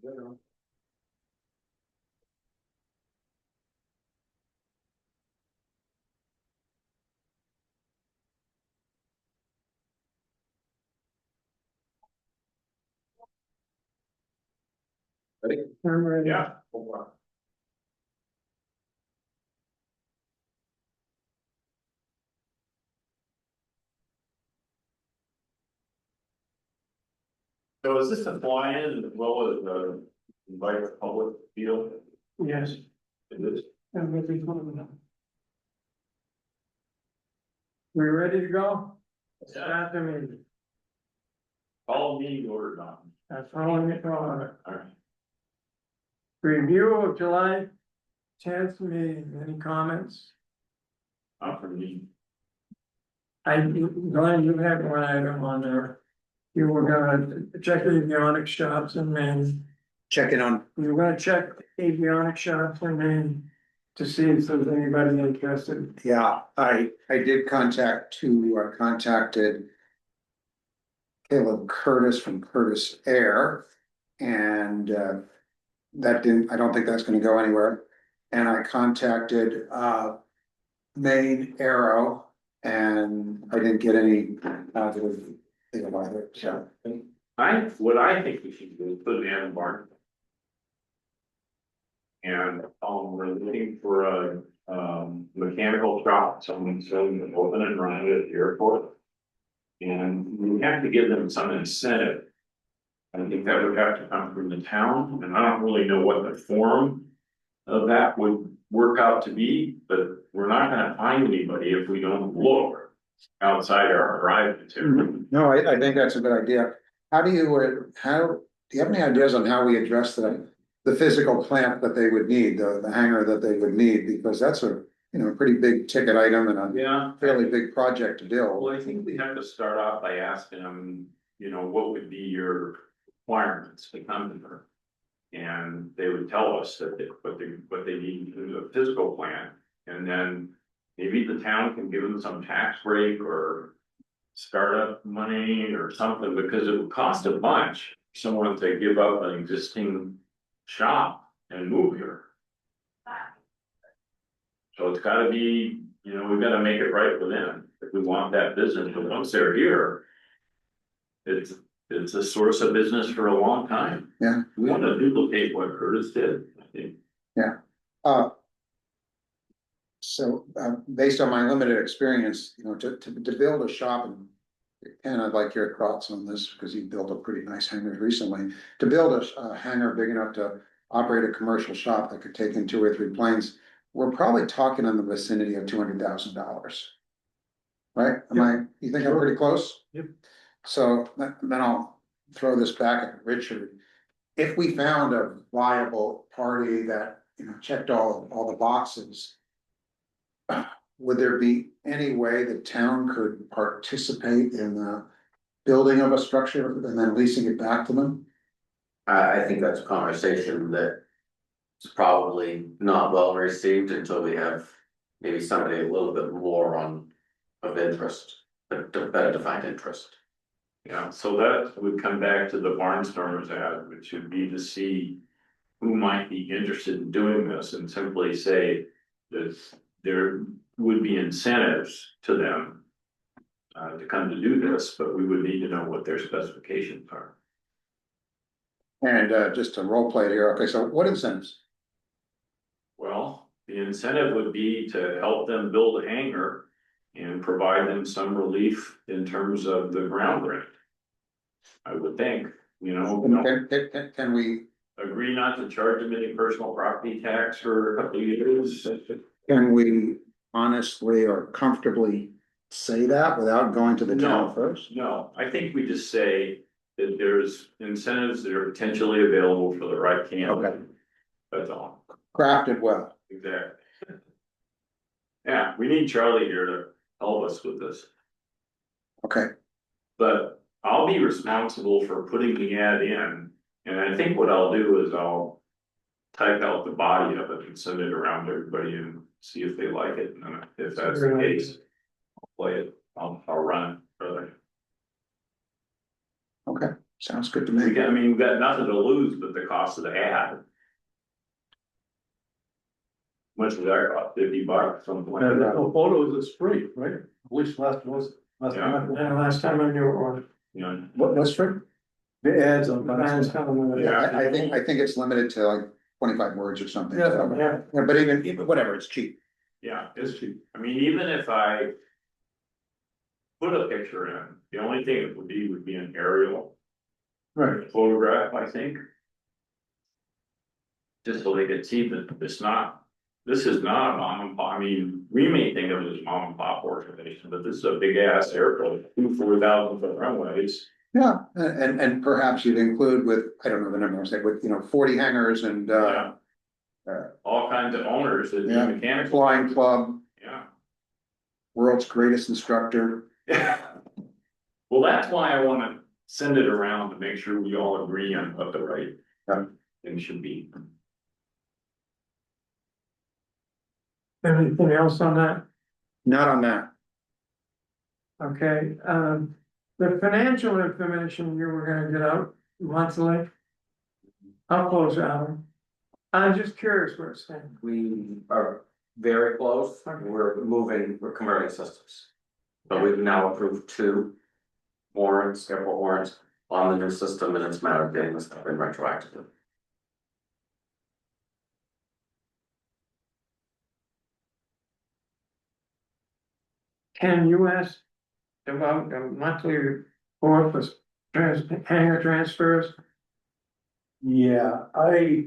Ready? I'm ready. Yeah. So is this a fly-in as well as invite the public deal? Yes. It is. I'm ready for them. We ready to go? Start the meeting. Call meeting order, Don. That's all I call it. All right. Review of July 10th meeting, any comments? Not for me. Glenn, you had one item on there. You were gonna check the avionics shops in Maine. Checking on, You were gonna check avionics shops in Maine to see if there's anybody interested. yeah, I did contacted Caleb Curtis from Curtis Air. And that didn't, I don't think that's gonna go anywhere. And I contacted Maine Aero and I didn't get any positive thing about it, so. What I think we should do is put it in the barn. And, we're looking for a, mechanical shop, someone's selling an open and running at the airport. And we have to give them some incentive. I think that would have to come from the town, and I don't really know what the form of that would work out to be, but we're not gonna find anybody if we don't look outside our horizons here. No, I think that's a good idea. How do you have any ideas on how we address the physical plant that they would need, the hangar that they would need? Because that's a, pretty big ticket item and a Yeah. fairly big project to build. Well, I think we have to start off by asking them, what would be your requirements to come to her? And they would tell us that what they need to do a physical plan, and then maybe the town can give them some tax break or startup money or something, because it would cost a bunch for someone to give up an existing shop and move here. So it's gotta be, we've gotta make it right for them if we want that business, but once they're here, it's a source of business for a long time. Yeah. We want to duplicate what Curtis did, I think. Yeah. So, based on my limited experience, to build a shop, and I'd like your thoughts on this, because you built a pretty nice hangar recently. To build a hangar big enough to operate a commercial shop that could take in 2 or 3 planes, we're probably talking in the vicinity of $200,000. Right? You think I'm pretty close? Yep. So then I'll throw this back at Richard. If we found a viable party that, checked all the boxes, would there be any way the town could participate in the building of a structure and then leasing it back to them? I think that's a conversation that is probably not well received until we have maybe somebody a little bit more of interest, but better defined interest. Yeah, so that would come back to the Barnstormers ad, which would be to see who might be interested in doing this, and simply say that there would be incentives to them to come to do this, but we would need to know what their specifications are. And just to role play it here, okay, so what incentives? Well, the incentive would be to help them build a hangar and provide them some relief in terms of the ground rent. I would think, Can we? Agree not to charge them any personal property tax for a couple of years. Can we honestly or comfortably say that without going to the town first? No, I think we just say that there's incentives that are potentially available for the right candidate. Okay. That's all. Crafted well. Exactly. Yeah, we need Charlie here to help us with this. Okay. But I'll be responsible for putting the ad in, and I think what I'll do is I'll type out the body of it and send it around to everybody and see if they like it, and if that's the case, I'll play it, I'll run it further. Okay. Sounds good to We me. got, I mean, we've got nothing to lose but the cost of the ad. Much of that cost, $50, something like And that. no photos is free, right? At least last Yeah. time. Yeah, last time I knew it was. You know, What's for? The ads on. Yeah. I think it's limited to like 25 words or something. Yeah, so- yeah. Yeah, but even, whatever, it's cheap. yeah, it's cheap. I mean, even if I put a picture in, the only thing it would be an aerial Right. photograph, I think. Just so they could see that it's not, this is not a mom and pop, I mean, we may think of it as mom and pop organization, but this is a big ass airport, 4,000 foot runways. Yeah, and perhaps you'd include with, I don't know the number, say with, 40 hangars and, Yeah. uh, All kinds of owners that do Yeah. mechanical, flying club, yeah. world's greatest instructor. Well, that's why I wanna send it around to make sure we all agree on what the right Yeah. thing should be. Anything else on that? Not on that. Okay, the financial information you were gonna get out monthly. How close are we? I'm just curious where it's standing. We are very close, we're converting systems. But we've now approved 2 warrants, airport warrants on the new system, and it's a matter of getting this stuff in retroactively. Can you ask about the monthly report for hangar transfers? Yeah, I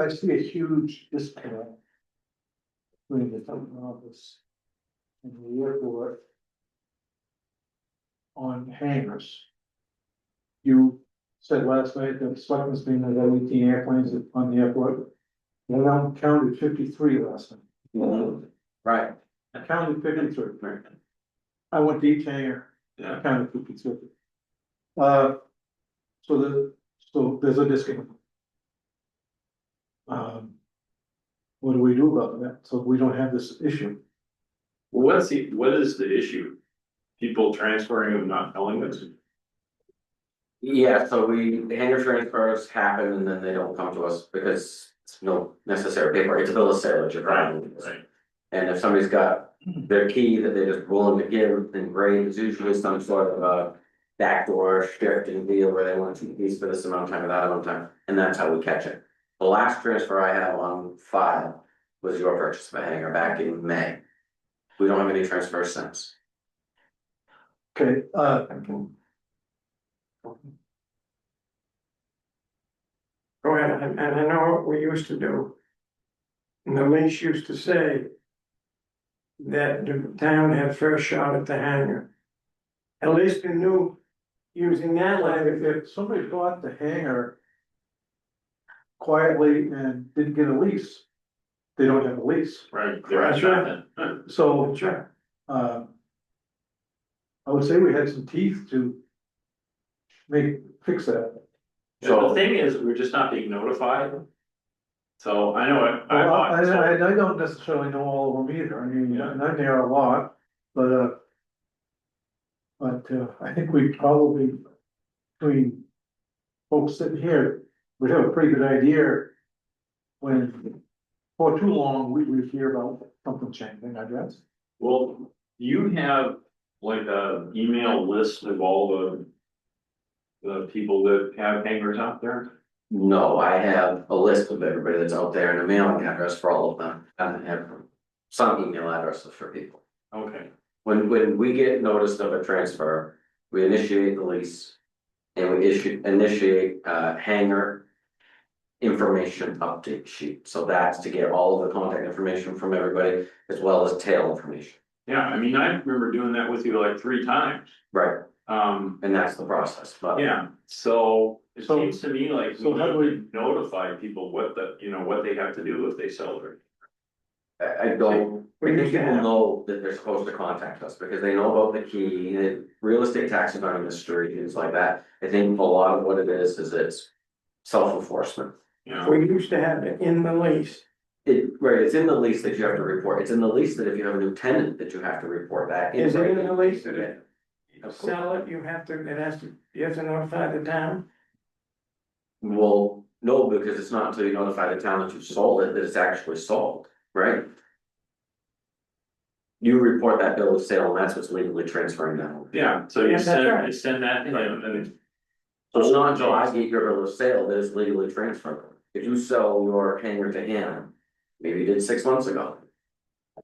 see a huge disconnect between the town office and the airport on hangars. You said last night that Selectmen's been at 18 airplanes on the airport. And I counted 53 last night. Right. I counted 53. I went to each hangar, I Yeah. counted 53. So there's a disconnect. What do we do about that? So we don't have this issue. Well, what is the issue? People transferring and not telling us? Yeah, so the hangar transfers happen and then they don't come to us because it's no necessary paper, it's a bill of sale that you're driving. Right. And if somebody's got their key that they're just willing to give, then great, it's usually some sort of a backdoor shifting deal where they want to keep these for this amount of time or that amount of time, and that's how we catch it. The last transfer I have on file was your purchase of a hangar back in May. We don't have any transfers since. Okay, Go ahead, and I know what we used to do. And the lease used to say that the town had first shot at the hangar. At least you knew, using that language, if somebody bought the hangar quietly and didn't get a lease, they don't have a lease. Right. That's right. So, sure, I would say we had some teeth to fix that. So the thing is, we're just not being notified. So I know it. Well, I bought- don't necessarily know all of them either, I mean, Yeah. I'm there a lot, but I think we probably, between folks sitting here, would have a pretty good idea when, for too long, we hear about something changing, I guess. Well, you have like a email list of all the people that have hangars out there? No, I have a list of everybody that's out there and a mailing address for all of them, and I have some email addresses for people. Okay, When we get notice of a transfer, we initiate the lease. And we initiate hangar information update sheet, so that's to get all of the contact information from everybody as well as tail information. yeah, I mean, I remember doing that with you like 3 times. Right, And that's the process, but. yeah, so it So- seems to me like so we how do need to notify people what what they have to do if they sell their. I don't, We I think used to people have- know that they're supposed to contact us because they know about the key, that real estate taxes on the street, things like that. I think a lot of what it is it's self-enforcement. You know, we used to have it in the lease. It's in the lease that you have to report, it's in the lease that if you have a new tenant that you have to report that. Is it in the lease that sell it, you have to, you have to notify the town? Well, no, because it's not until you notify the town that you sold it, that it's actually sold, right? You report that bill of sale, and that's what's legally transferring that. Yeah, so Yeah, you that's send, right. you send that to him and. So it's not until I get your bill of sale that it's legally transferred. If you sell your hangar to him, maybe you did 6 months ago.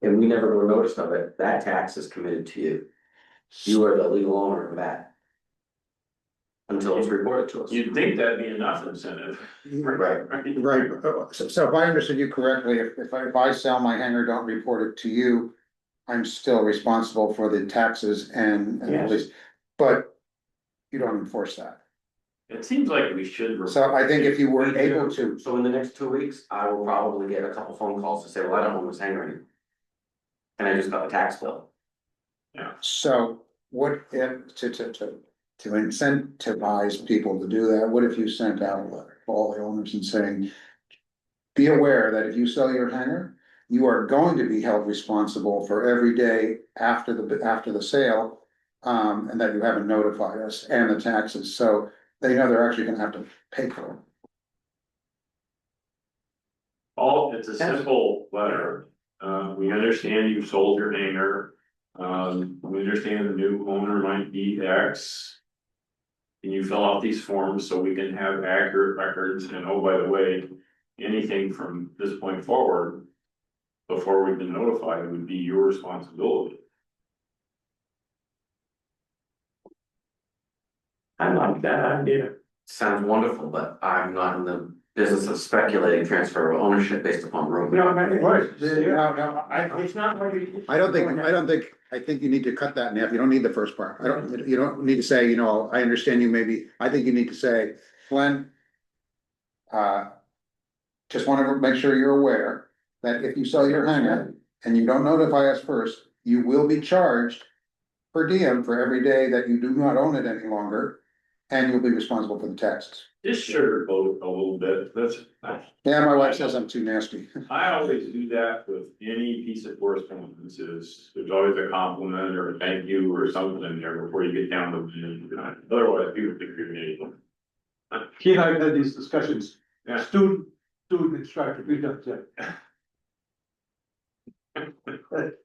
And we never were noticed of it, that tax is committed to you. You are the legal owner of that. Until it's reported to us. You'd think that'd be enough incentive. Right. Right, so if I understood you correctly, if I sell my hangar, don't report it to you, I'm still responsible for the taxes and at Yes. least, but you don't enforce that. It seems like we should. So I think if you were able to, So in the next 2 weeks, I will probably get a couple phone calls to say, well, I don't own this hangar anymore. And I just got the tax bill. so what if, to incentivize people to do that, what if you sent out a letter to all the owners and saying, be aware that if you sell your hangar, you are going to be held responsible for every day after the sale. And that you haven't notified us and the taxes, so they know they're actually gonna have to pay for it. It's a simple letter. We understand you've sold your hangar. We understand the new owner might be X. Can you fill out these forms so we can have accurate records? And oh, by the way, anything from this point forward, before we've been notified, would be your responsibility. I like that idea. Sounds wonderful, but I'm not in the business of speculating transfer of ownership based upon rumor. No, but Right, No, it's not what you. I think you need to cut that in half, you don't need the first part, you don't need to say, I understand you maybe, I think you need to say, Glenn. Just wanted to make sure you're aware that if you sell your hangar and you don't notify us first, you will be charged per diem for every day that you do not own it any longer. And you'll be responsible for the taxes. Just sugarcoat a little bit. Yeah, my wife says I'm too nasty. I always do that with any piece of correspondence there's always a compliment or a thank you or something in there before you get down to the, otherwise people think you're an idiot. he and I have had these discussions, Yeah. student, instructor, we've done that.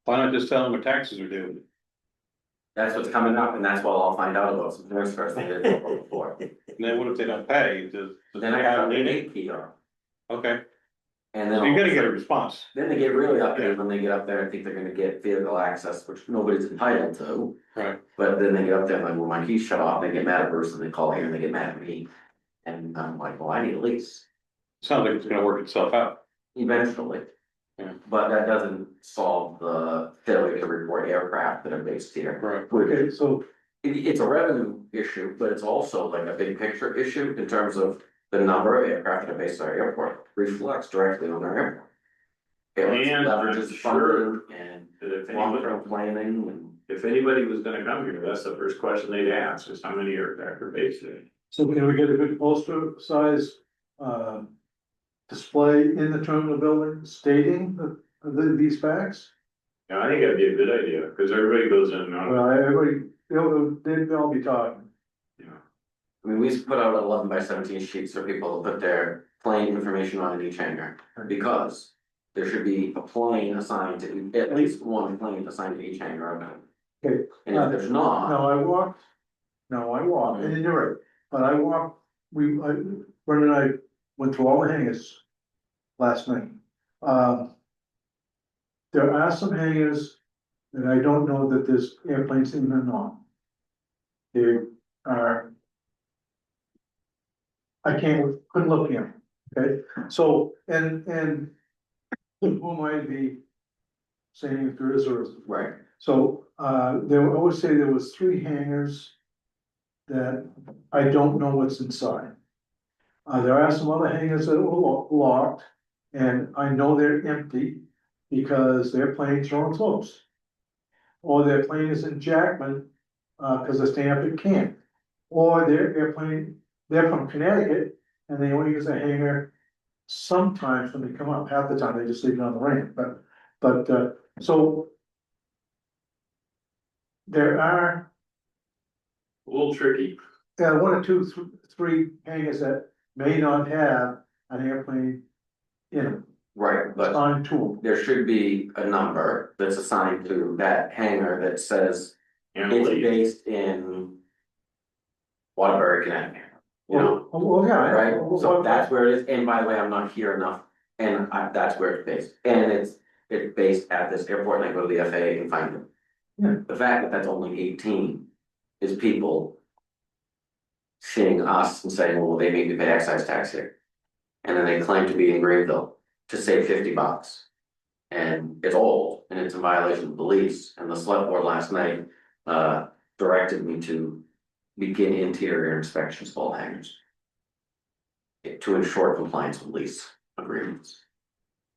Why not just tell them what taxes are due? That's what's coming up, and that's what I'll find out about some transfers they did before. And then what if they don't pay? Then I have an APR. Okay, And so then. you gotta get a response. Then they get really updated when they get up there and think they're gonna get vehicle access, which nobody's entitled to. Right. But then they get up there and like, well, my key's shut off, they get mad at Bruce and they call here and they get mad at me. And I'm like, well, I need a lease Sounds like it's gonna work itself out. eventually. Yeah. But that doesn't solve the failure to report aircraft that are based here. Right. Which, Okay, so, it's a revenue issue, but it's also like a big picture issue in terms of the number of aircraft that are based at our airport reflects directly on our airport. It And I'm leverages sure funding and That if long-term anybody, planning and. if anybody was gonna come here, that's the first question they'd ask, is how many aircraft are based there? so can we get a good poster size, display in the terminal building stating these facts? Yeah, I think that'd be a good idea, because everybody goes in and out, Well, everybody, they'll all be talking. you know. I mean, we used to put out 11x17 sheets for people to put their plane information on in each hangar, because there should be a plane assigned to, at least one plane assigned to each hangar. Okay. And if there's not, No, I walked, and you're right, but I walked, Brendan and I went through all the hangars last night. There are some hangars that I don't know that there's airplanes in or not. There are. Couldn't look in, okay, so, and who am I to be saying if there is or isn't? right, So, I would say there was 3 hangars that I don't know what's inside. There are some other hangars that were locked, and I know they're empty because their planes are on slopes. Or their plane is in Jackman, cause they're staying up at camp. Or their airplane, they're from Connecticut, and they only use a hangar sometimes when they come up, half the time they just leave it on the ramp, so. There are a little tricky. one or two, three hangars that may not have an airplane in them, Right, but assigned to them. there should be a number that's assigned to that hangar that says And it's leave. based in Waterbury, Connecticut. You know, Well, yeah. right, well, so well, that's where it is, and by the way, I'm not here enough, and that's where it's based, and it's based at this airport, and I go to the FAA and find it. Yeah. The fact that that's only 18 is people seeing us and saying, well, they made me pay excise tax here. And then they claim to be in Greenville to save $50. And it's old, and it's in violation of the lease, and the select board last night directed me to begin interior inspections of all hangars. To ensure compliance with lease agreements.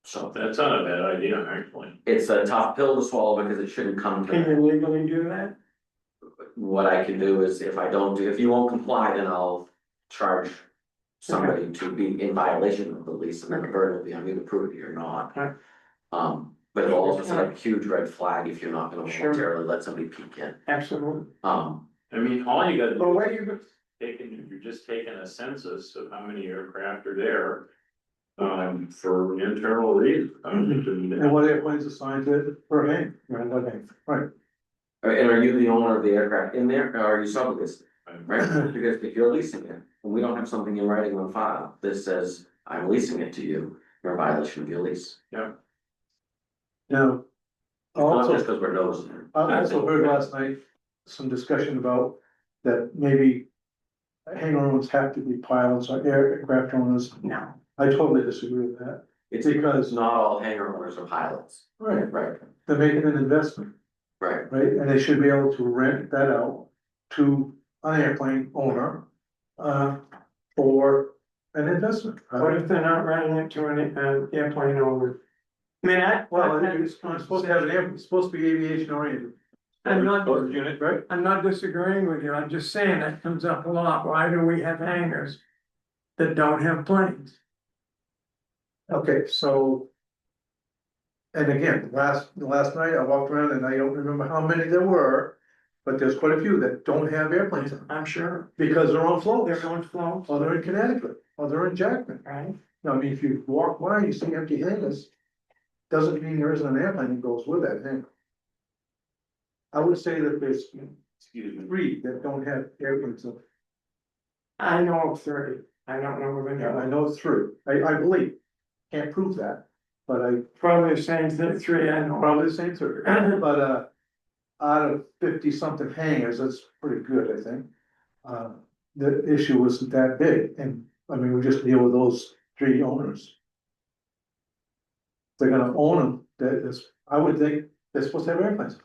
So That's not a bad idea, actually. it's a tough pill to swallow because it shouldn't come Can to, you legally do that? what I can do is if I don't do, if you won't comply, then I'll charge somebody to be in violation of the lease, and then the burden will be on me to prove it or not. Right. But it'll also set up a huge red flag if you're not gonna Sure. voluntarily let somebody peek in. Absolutely. Um, I mean, all you gotta But do where is you, you're just taking a census of how many aircraft are there. For internal reasons. And what airplanes assigned to per hangar, right, what hangar, right? and are you the owner of the aircraft in there, or are you subleasing? Right, because if you're leasing it, and we don't have something in writing on file that says, I'm leasing it to you, you're in violation of your lease. Now, It's not also, just because we're nosing. I also heard last night some discussion about that maybe hangar owners have to be pilots or aircraft owners. no, I totally disagree with that. It's Because- not all hangar owners are pilots. Right, Right, they're making an investment, right. right? And they should be able to rent that out to an airplane owner, for an investment. what if they're not running it to an airplane over? I mean, Well, I've had it's this supposed to have an conversation. it's supposed to be aviation oriented, I'm not, unit, right? I'm not disagreeing with you, I'm just saying that comes up a lot, why do we have hangars that don't have planes? Okay, so. And again, last night I walked around and I don't remember how many there were, but there's quite a few that don't have airplanes on, I'm sure, because they're on floats. they're going floats, Or they're in Connecticut, or they're in Jackman. right? I mean, if you walk by, you see empty hangars, doesn't mean there isn't an airplane that goes with that hangar. I would say that there's Excuse me. 3 that don't have airplanes on. I know of 30, I don't know of any. Yeah, I know 3, I believe, can't prove that, but I, Probably the same three, I know. probably the same 3, but, out of 50-something hangars, that's pretty good, I think. The issue wasn't that big, and, I mean, we just deal with those 3 owners. They're gonna own them, that is, I would think they're supposed to have airplanes,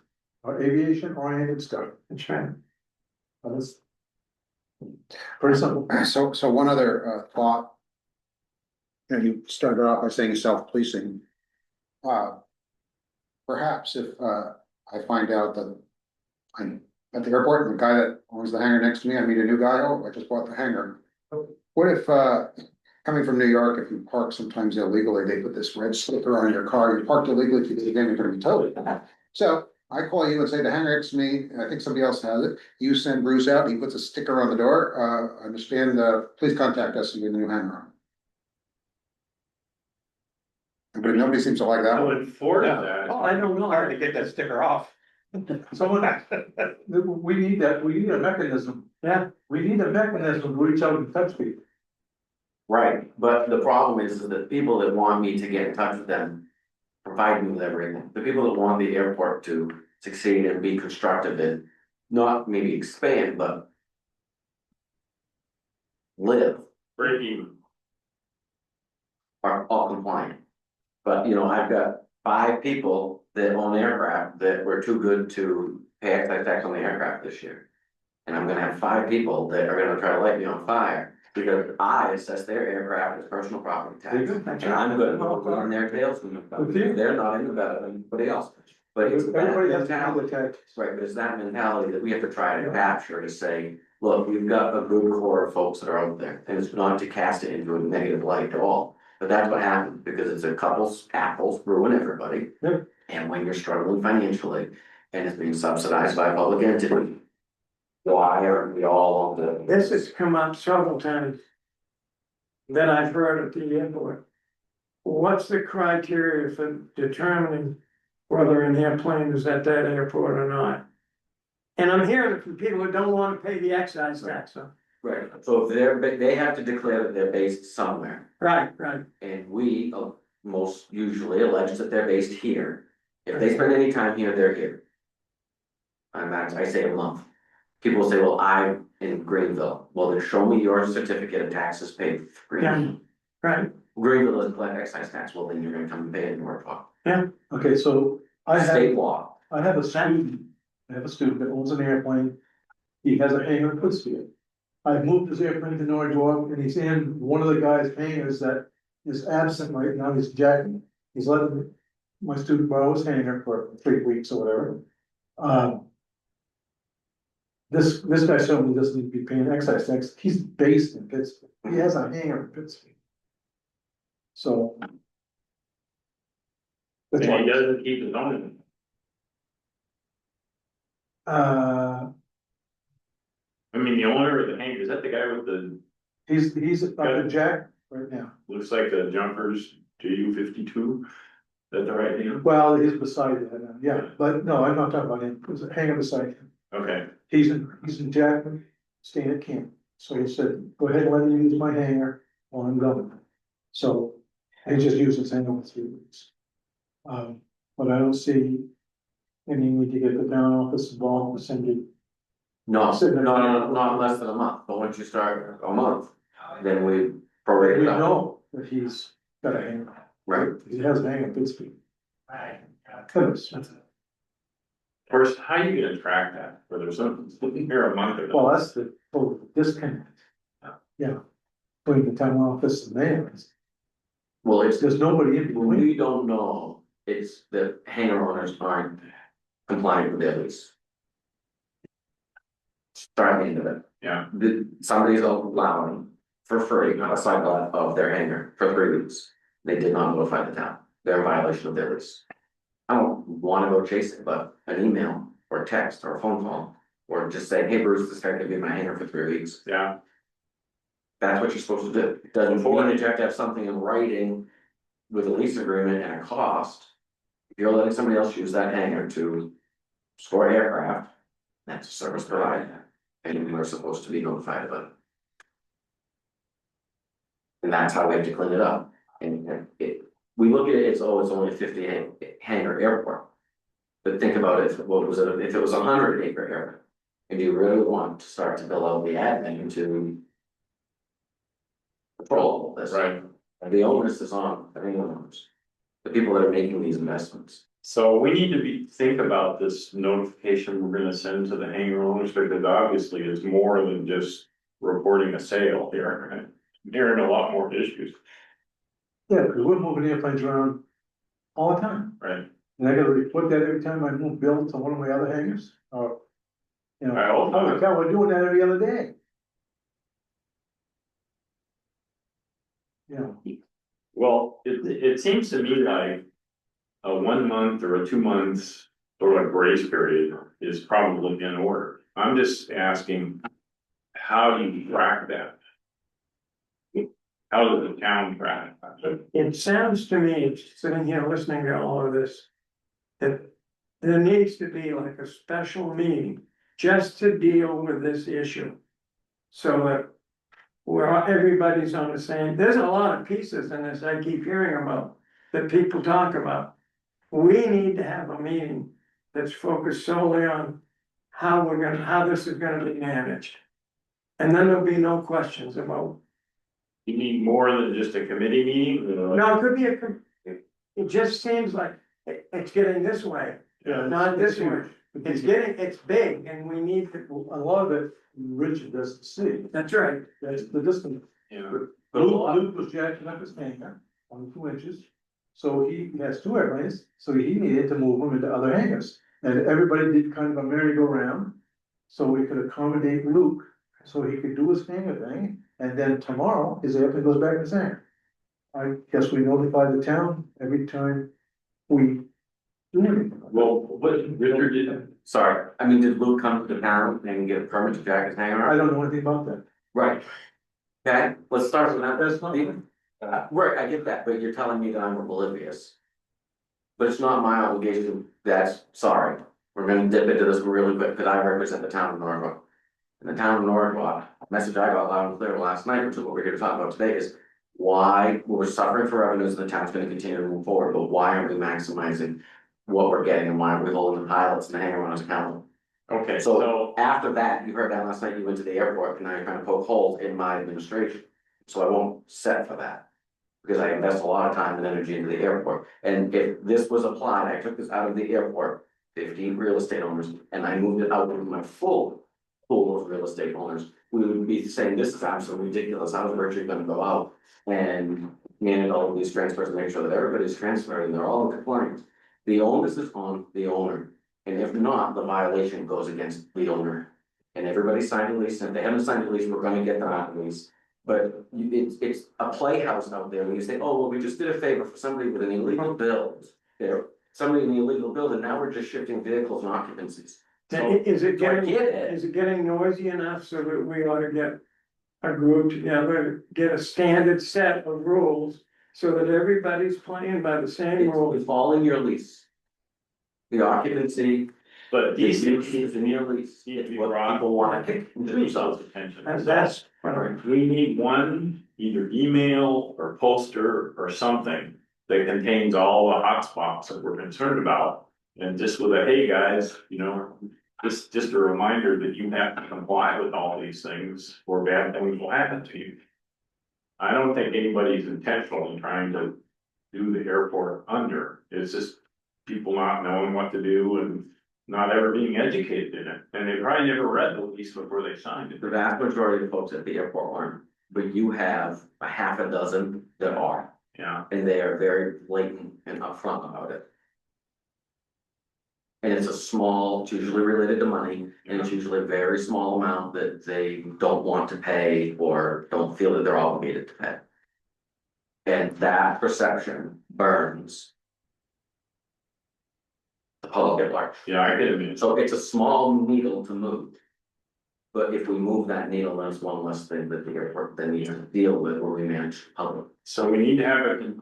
or aviation oriented stuff, That's right. but it's pretty simple. So one other thought. You know, you started off by saying self-policing. Perhaps if I find out that I'm at the airport and the guy that owns the hangar next to me, I meet a new guy, oh, I just bought the hangar. What if coming from New York, if you park sometimes illegally, they put this red sticker on your car, you parked illegally, again, you're gonna be towed. So I call you and say the hangar next to me, I think somebody else has it, you send Bruce out, he puts a sticker on the door, understand, please contact us and get a new hangar on. But nobody seems to like that I'll one. enforce Yeah. that. Oh, I don't know. Hard to get that sticker off. Someone, we need that, we need a mechanism, Yeah, we need a mechanism to reach out and touch people. Right, but the problem is that people that want me to get in touch with them provide me with everything. The people that want the airport to succeed and be constructive and not maybe expand, but live Break even. are all compliant. But you know, I've got 5 people that own aircraft that were too good to pay excise tax on the aircraft this year. And I'm gonna have 5 people that are gonna try to light me on fire because I assess their aircraft as personal property tax. That's And I'm gonna go on their tails because they're not any better than anybody else. But it's that Everybody has to have mentality, the tax. right, but it's that mentality that we have to try to capture to say, look, we've got a good core of folks that are out there. And it's not to cast it into a negative light at all. But that's what happens because it's a couple's apples ruin everybody. Yep. And when you're struggling financially and it's being subsidized by a public entity, Why aren't we all on the? This has come up several times. That I've heard at the airport. What's the criteria for determining whether an airplane is at that airport or not? And I'm hearing it from people who don't wanna pay the excise tax, so, Right, so if they have to declare that they're based somewhere, right, and we, most usually allege that they're based here. If they spend any time here, they're here. And that's, I say a month. People say, well, I'm in Greenville, well, then show me your certificate of taxes paid for Greenville. right, Greenville doesn't collect excise tax, well, then you're gonna come and pay it in Norfolk. Okay, so I State have, law, I have a student, that owns an airplane. He has a hangar in Pittsfield. I've moved his airplane to Norwood, and he's in one of the guys' hangars that is absent right now, he's jacking. He's letting my student borrow his hangar for 3 weeks or whatever. This guy certainly doesn't need to be paying excise tax, he's based in Pittsfield, he has a hangar in Pittsfield. So. That's And he why, doesn't keep his own. I mean, the owner of the hangar, is that the guy with the, he's up in Jack right now, looks like the jumpers, JU-52? Is that the right name? well, he's beside that, yeah, but no, I'm not talking about him, there's a hangar beside him. Okay, He's in Jackman, staying at camp, so he said, go ahead and let me use my hangar while I'm gone. So, he just used his hangar for 3 weeks. But I don't see any need to get the town office involved with Cindy. no, not less than a month, but once you start a month, then we prorate We it up. know that he's got a hangar. Right, He has a hangar in Pittsfield. Goodness. first, how are you gonna track that, whether something's sitting here a month ago? Well, that's the total disconnect. Yeah, between the town office and theirs, well, it's, there's nobody in between. we don't know, it's the hangar owners aren't compliant with their lease. Start into it. Yeah, Somebody's allowing for free on a cycle of their hangar for 3 weeks. They did not notify the town, they're in violation of their lease. I don't wanna go chase it, but an email or a text or a phone call, or just say, hey Bruce, this guy could be in my hangar for 3 weeks. yeah, That's what you're supposed to do. It doesn't mean that you have to have something in writing with a lease agreement and a cost. If you're letting somebody else use that hangar to store aircraft, that's a service provided. And we're supposed to be notified about it. And that's how we have to clean it up. And we look at it, it's only a 50 hangar airport. But think about it, what was it, if it was 100-acre airport? And do you really want to start to build out the admin to control all this? right. The onus is on the owners, the people that are making these investments. So we need to think about this notification we're gonna send to the hangar owners, because obviously it's more than just reporting a sale here, right? Hearing a lot more issues, Yeah, because we're moving airplanes around all the time, right? and I gotta report that every time I move Bill to one of my other hangars, or. You know, All the time. holy cow, we're doing that every other day. Yeah, Well, it seems to me like a 1 month or a 2 months sort of grace period is probably in order. I'm just asking, how do you track that? How does the town track it? it sounds to me, sitting here listening to all of this. That there needs to be like a special meeting just to deal with this issue. So that everybody's on the same, there's a lot of pieces in this I keep hearing about, that people talk about. We need to have a meeting that's focused solely on how this is gonna be managed. And then there'll be no questions about, You need more than just a committee meeting? no, it could be it just seems like it's getting this way, Yeah. not this way. It's big and we need to, a lot of it, Richard doesn't see, that's right. that's the distance. Yeah. Luke was jacking up his hangar on 2 inches, so he has 2 airplanes, so he needed to move them into other hangars. And everybody did kind of a merry-go-round, so we could accommodate Luke, so he could do his hangar thing, and then tomorrow, his airplane goes back in his hangar. I guess we notify the town every time we Well, what Richard did, Sorry, I mean, did Luke come to the town and get a permit to jack his hangar? I don't know anything about that. Right. Okay, let's start with that. That's not. Right, I get that, but you're telling me that I'm oblivious. But it's not my obligation, that's, sorry, we're gonna dip into this really quick, because I represent the town of Norwood. And the town of Norwood, message I got loud and clear last night, which is what we're here to talk about today, is why we're suffering for revenues and the town's gonna continue to move forward, but why aren't we maximizing what we're getting and why aren't we holding the pilots and the hangar runners accountable? okay, So so, after that, you heard that last night, you went to the airport, and now you're trying to poke holes in my administration. So I won't set for that. Because I invest a lot of time and energy into the airport, and if this was applied, I took this out of the airport, 15 real estate owners, and I moved it out with my full pool of real estate owners. We would be saying, this is absolutely ridiculous, I was virtually gonna go out and manage all of these transfers and make sure that everybody's transferred and they're all in compliance. The onus is on the owner, and if not, the violation goes against the owner. And everybody signed a lease, and if they haven't signed a lease, we're gonna get them out of the lease. But it's a playhouse out there when you say, oh, well, we just did a favor for somebody with an illegal build. There, somebody in the illegal build, and now we're just shifting vehicles and occupancies. So, Is it so I getting, get it. is it getting noisy enough so that we ought to get a group together, get a standard set of rules so that everybody's playing by the same rules? It's all in your lease. The occupancy, but the these use things is in your lease, need to it's be what brought people wanna to take into themselves themselves. attention. And So, that's what I'm. we need one, either email or poster or something that contains all the hotspots that we're concerned about. And just with a, hey, guys, you know, just a reminder that you have to comply with all these things or bad things will happen to you. I don't think anybody's intentionally trying to do the airport under, it's just people not knowing what to do and not ever being educated in it, and they probably never read the lease before they signed it. The vast majority of folks at the airport aren't, but you have a half a dozen that are, Yeah, and they are very blatant and upfront about it. And it's a small, it's usually related to money, and it's usually a very small amount that they don't want to pay or don't feel that they're obligated to pay. And that perception burns the public at large. yeah, I get it. So it's a small needle to move. But if we move that needle, that's one less thing that the airport then needs to deal with when we manage the public. So we need to have a,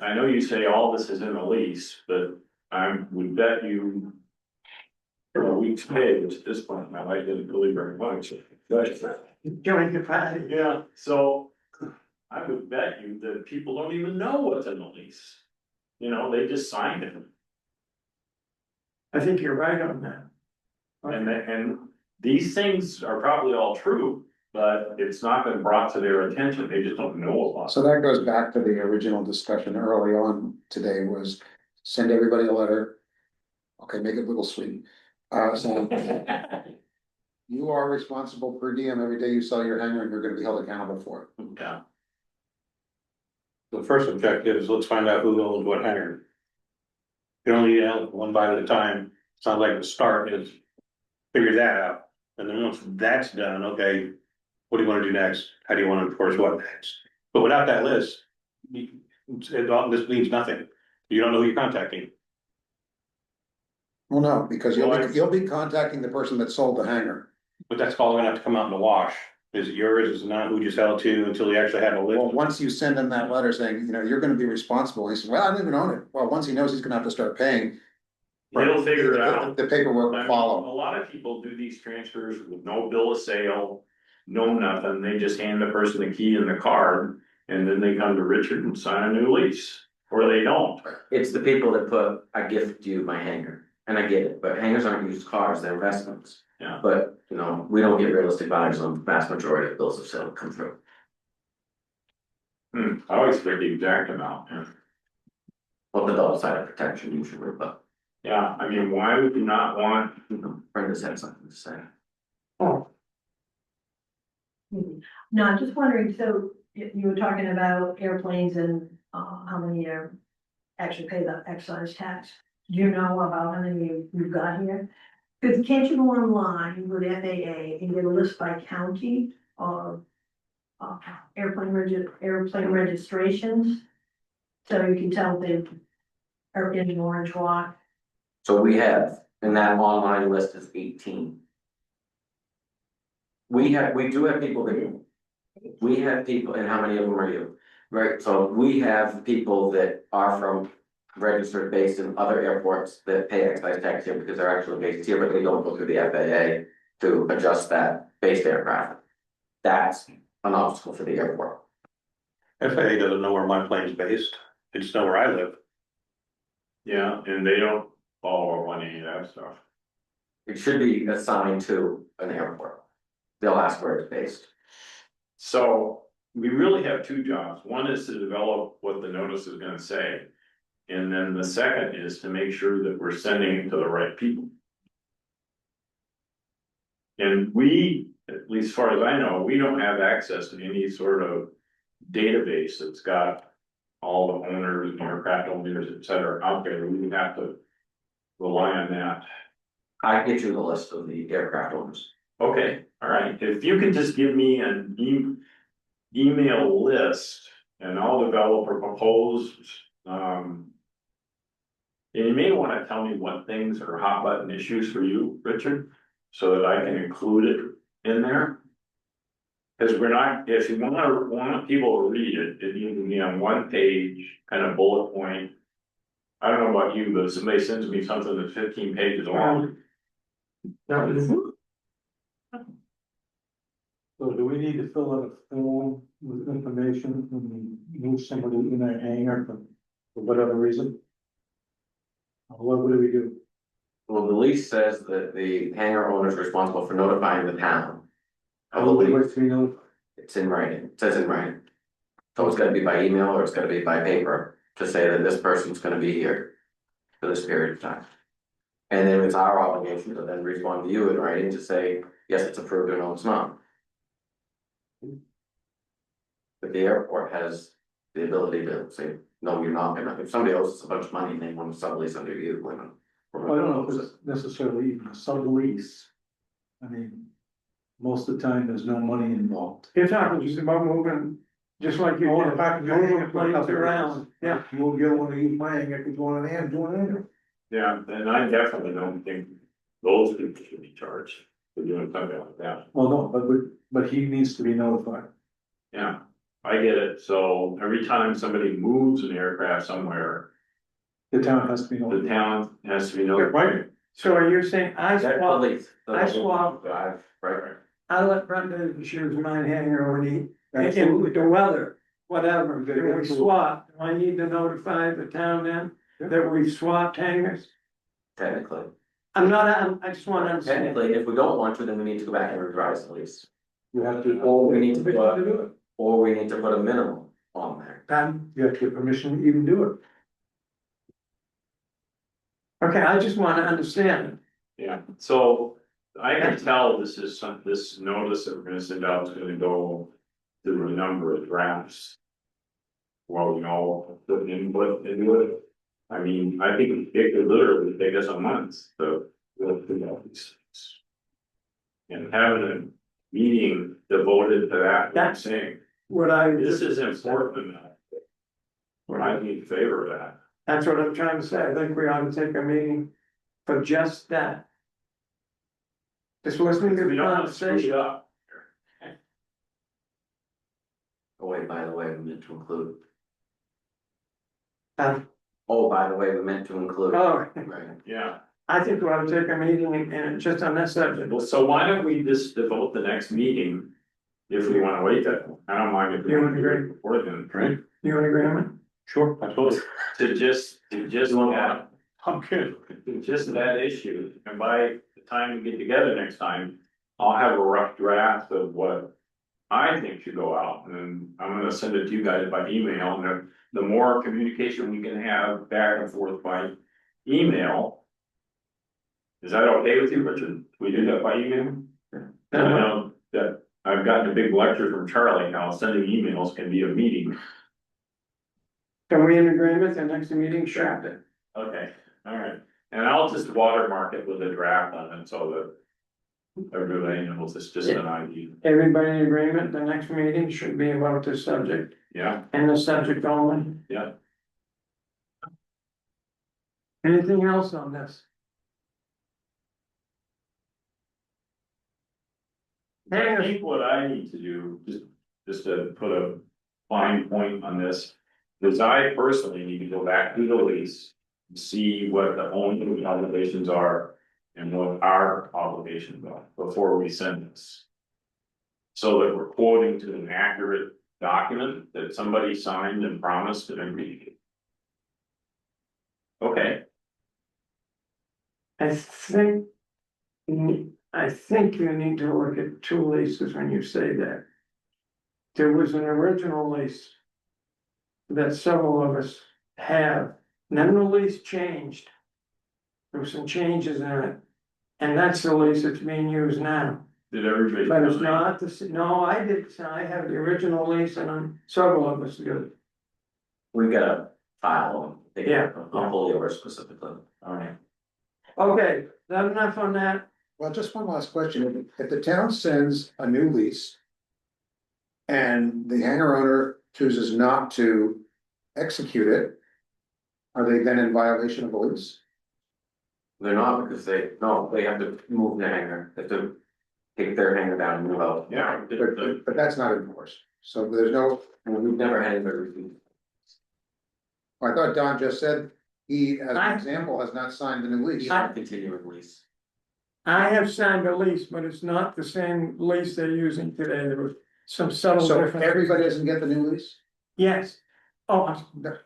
I know you say all this is in the lease, but I would bet you. For a week's pay, which at this point in my life didn't really very much, but. Join the party. Yeah, so I would bet you that people don't even know what's in the lease. You know, they just signed it. I think you're right on that. And these things are probably all true, but it's not been brought to their attention, they just don't know about it. So that goes back to the original discussion early on today was send everybody a letter. Okay, make it a little sweet. So you are responsible per diem every day you sell your hangar and you're gonna be held accountable for it. Yeah, The first objective is let's find out who owns what hangar. You only one bite at a time, sounds like the start is figure that out. And then once that's done, okay, what do you wanna do next? How do you wanna enforce what next? But without that list, this means nothing. You don't know who you're contacting. Well, no, because Well, you'll be contacting the person that sold the hangar. But that's all gonna have to come out in the wash. Is it yours? Is it not? Who you sell it to until you actually have a Well, list? once you send him that letter saying, you know, you're gonna be responsible, he says, well, I don't even own it. Well, once he knows he's gonna have to start paying. he'll figure it out. The paperwork I will mean, follow. a lot of people do these transfers with no bill of sale, no nothing, they just hand the person the key and the card. And then they come to Richard and sign a new lease, or they don't. It's the people that put, I gift you my hangar, and I get it, but hangars aren't used cars, they're investments. Yeah. But, you know, we don't get realistic values on the vast majority of bills of sale that come through. I always forget the exact amount, yeah. Well, the double sided protection usually, but, Yeah, I mean, why would you not want, you know, Brenda's had something to say. No, I'm just wondering, so you were talking about airplanes and how many are actually pay the excise tax. Do you know about how many you've got here? Because can't you go online with FAA and get a list by county of airplane registrations? So you can tell if they are in orange walk. So we have, and that online list is 18. We do have people that, we have people, and how many of them are you? Right, so we have people that are from registered based in other airports that pay excise tax here because they're actually based here, but they don't go through the FAA to adjust that based aircraft. That's an obstacle for the airport. FAA doesn't know where my plane's based, they just know where I live. Yeah, and they don't follow on any of that stuff. It should be assigned to an airport. They'll ask where it's based. So we really have two jobs. One is to develop what the notice is gonna say. And then the second is to make sure that we're sending it to the right people. And we, at least as far as I know, we don't have access to any sort of database that's got all the owners, and aircraft owners, et cetera, out there. We would have to rely on that. I get you the list of the aircraft owners. Okay, all right. If you could just give me an email list and I'll develop a proposed, and you may wanna tell me what things are hot button issues for you, Richard, so that I can include it in there. Cause we're not, if you want people to read it, it needs to be on one page, kind of bullet point. I don't know about you, but if somebody sends me something that's 15 pages long. That was, So do we need to fill out a form with information when we move somebody in a hangar for whatever reason? What do we do? Well, the lease says that the hangar owner is responsible for notifying the town. I How would we believe like to be notified? it's in writing, it says in writing. So it's gotta be by email or it's gotta be by paper to say that this person's gonna be here for this period of time. And then it's our obligation to then respond to you in writing to say, yes, it's approved or no, it's not. But the airport has the ability to say, no, you're not gonna, if somebody owes us a bunch of money and they want to sublease under you, we're not. Well, I don't know if it's necessarily even a sublease. I mean, most of the time, there's no money involved. you're talking just about moving, just like you Oh, did, if I can go moving over for a planes couple of around, days. yeah. You don't wanna use my hangar, if you want an hand, doing it. Yeah, and I definitely don't think those people should be charged for doing something like that. Well, no, but he needs to be notified. Yeah, I get it. So every time somebody moves an aircraft somewhere, The town has to be the notified. town has to be notified. So are you saying I That's the swap, lease. I swap- Right. I let Brenda choose mine hangar when he, Absolutely. in the weather, whatever, Okay, when we absolutely. swap, do I need to notify the town then? That we've swapped hangars? Technically, I just wanna understand. technically, if we don't want to, then we need to go back and revise the lease. You have to. Or we need to Permission put- to do it. Or we need to put a minimum on there. Um, You have to get permission to even do it. okay, I just wanna understand it. Yeah, so I can tell this is this notice that we're gonna send out is gonna go through a number of drafts. Well, you know, put input into it. I mean, I think it could literally take us a month to go through all these things. And having a meeting devoted to that, what I'm saying, What I. this is important. I'd be in favor of that. That's what I'm trying to say, I think we ought to take a meeting for just that. Just listening to We the don't want to screw it conversation. up. Oh, wait, by the way, we meant to include. Uh, Oh, by the way, we meant to include. Oh, Right. Yeah, I think we ought to take a meeting and just on that subject. well, so why don't we just devote the next meeting? If we wanna wait that, I don't mind if we You want to do agree? it before then, right? You in agreement? Sure, absolutely. To just that, I'm good. just that issue, and by the time we get together next time. I'll have a rough draft of what I think should go out, and then I'm gonna send it to you guys by email, and the more communication we can have back and forth by email. Is that okay with you, Richard? We do that by email? And I know that I've gotten a big lecture from Charlie, how sending emails can be a meeting. Are we in agreement, the next meeting, sure. Okay, all right, and I'll just watermark it with a draft on it so that. Everybody knows it's just an idea, Everybody in agreement, the next meeting should be about this subject, yeah, and the subject only. yeah. Anything else on this? I think what I need to do, just to put a fine point on this, is I personally need to go back to the lease. See what the owner's obligations are and what our obligations are before we send this. So that we're quoting to an accurate document that somebody signed and promised and agreed. Okay, I think. I think you need to look at two leases when you say that. There was an original lease. That several of us have, then the lease changed. There were some changes in it. And that's the lease that's being used now. did everybody? But it's sign? not the, no, I did, I have the original lease and several of us do. We got a file, Yeah. I'll pull yours specifically. Alright. Okay, is that enough on that? Well, just one last question. If the town sends a new lease. And the hangar owner chooses not to execute it. Are they then in violation of the lease? They're not because they have to move the hangar, they have to take their hangar down and move out. Yeah, But that's not enforced, so there's no, And we've never had anybody refuse. I thought Don just said. He, as I- an example, has not signed the new lease. It's not a continuing lease. I have signed a lease, but it's not the same lease they're using today. There was some subtle So difference. everybody doesn't get the new lease? Yes. Oh, no.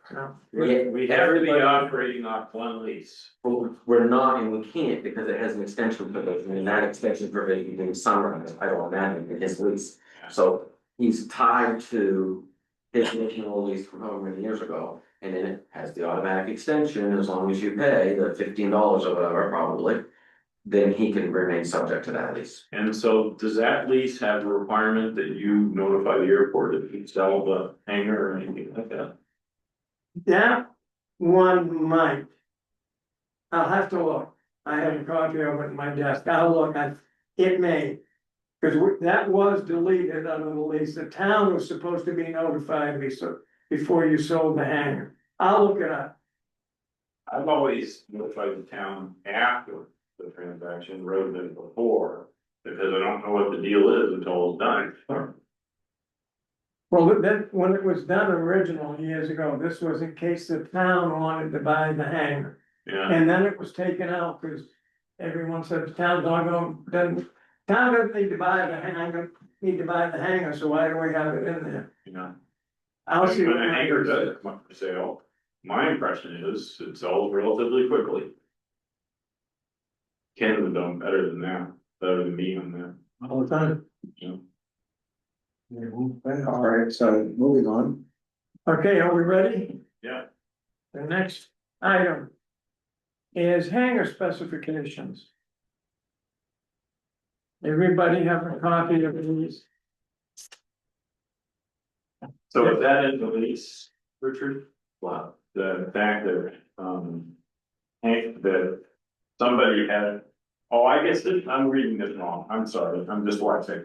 we have to be operating off one lease. But we're not, and we can't because it has an extension provision, and that extension provision being summarized, I don't imagine, in his lease. So he's tied to his original lease from however many years ago, and then it has the automatic extension, as long as you pay the $15 or whatever, probably. Then he can remain subject to that lease. And so does that lease have a requirement that you notify the airport if you sell the hangar or anything like that? That one might. I'll have to look. I have a copy of it in my desk. I'll look at, it may. Cause that was deleted out of the lease. The town was supposed to be notified before you sold the hangar. I'll look it up. I've always notified the town after the transaction rather than before, because I don't know what the deal is until it's done. Well, that, when it was done original years ago, this was in case the town wanted to buy the hangar. Yeah, And then it was taken out because everyone said the town's not gonna, town doesn't need to buy the hangar, so why do we have it in there? you know, I'll see. when what a hangar happens. does come up for sale, my impression is it sells relatively quickly. Ken would know better than that, better than me on that, All the time. you know. All right, so moving on. Okay, are we ready? Yeah. The next item is hangar specifications. Everybody have a copy of these? So if that is the lease, Richard, Wow. the fact that, Hank, that somebody had, oh, I guess this, I'm reading this wrong, I'm sorry, I'm just watching.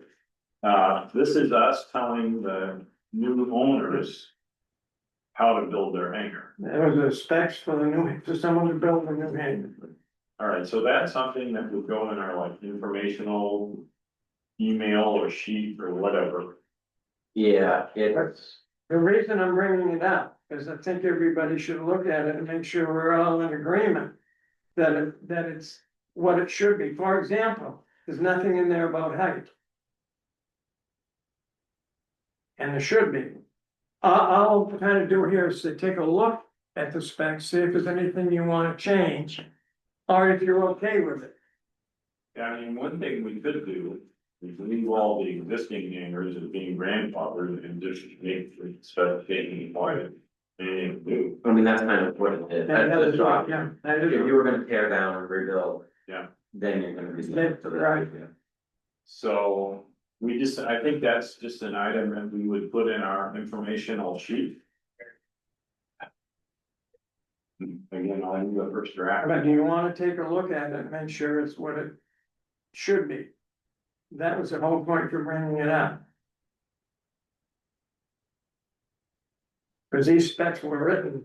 This is us telling the new owners how to build their hangar. There was the specs for the new, for someone to build a new hangar. All right, so that's something that would go in our like informational email or sheet or whatever. Yeah, That's the reason I'm bringing it up, is I think everybody should look at it and make sure we're all in agreement. That it's what it should be. For example, there's nothing in there about height. And there should be. I'll kind of do here is to take a look at the specs, see if there's anything you wanna change. Or if you're okay with it. I mean, one thing we could do is leave all the existing hangars as being grandfathered and just make specifications why anything new. I mean, that's kind of what it is. That That's the is job. right, yeah, that If is you were gonna tear down and rebuild. Yeah. Then you're gonna be. That's right. So we just, I think that's just an item that we would put in our informational sheet. Again, I'll do the first draft. But do you wanna take a look at it and make sure it's what it should be? That was the whole point for bringing it up. Cause these specs were written,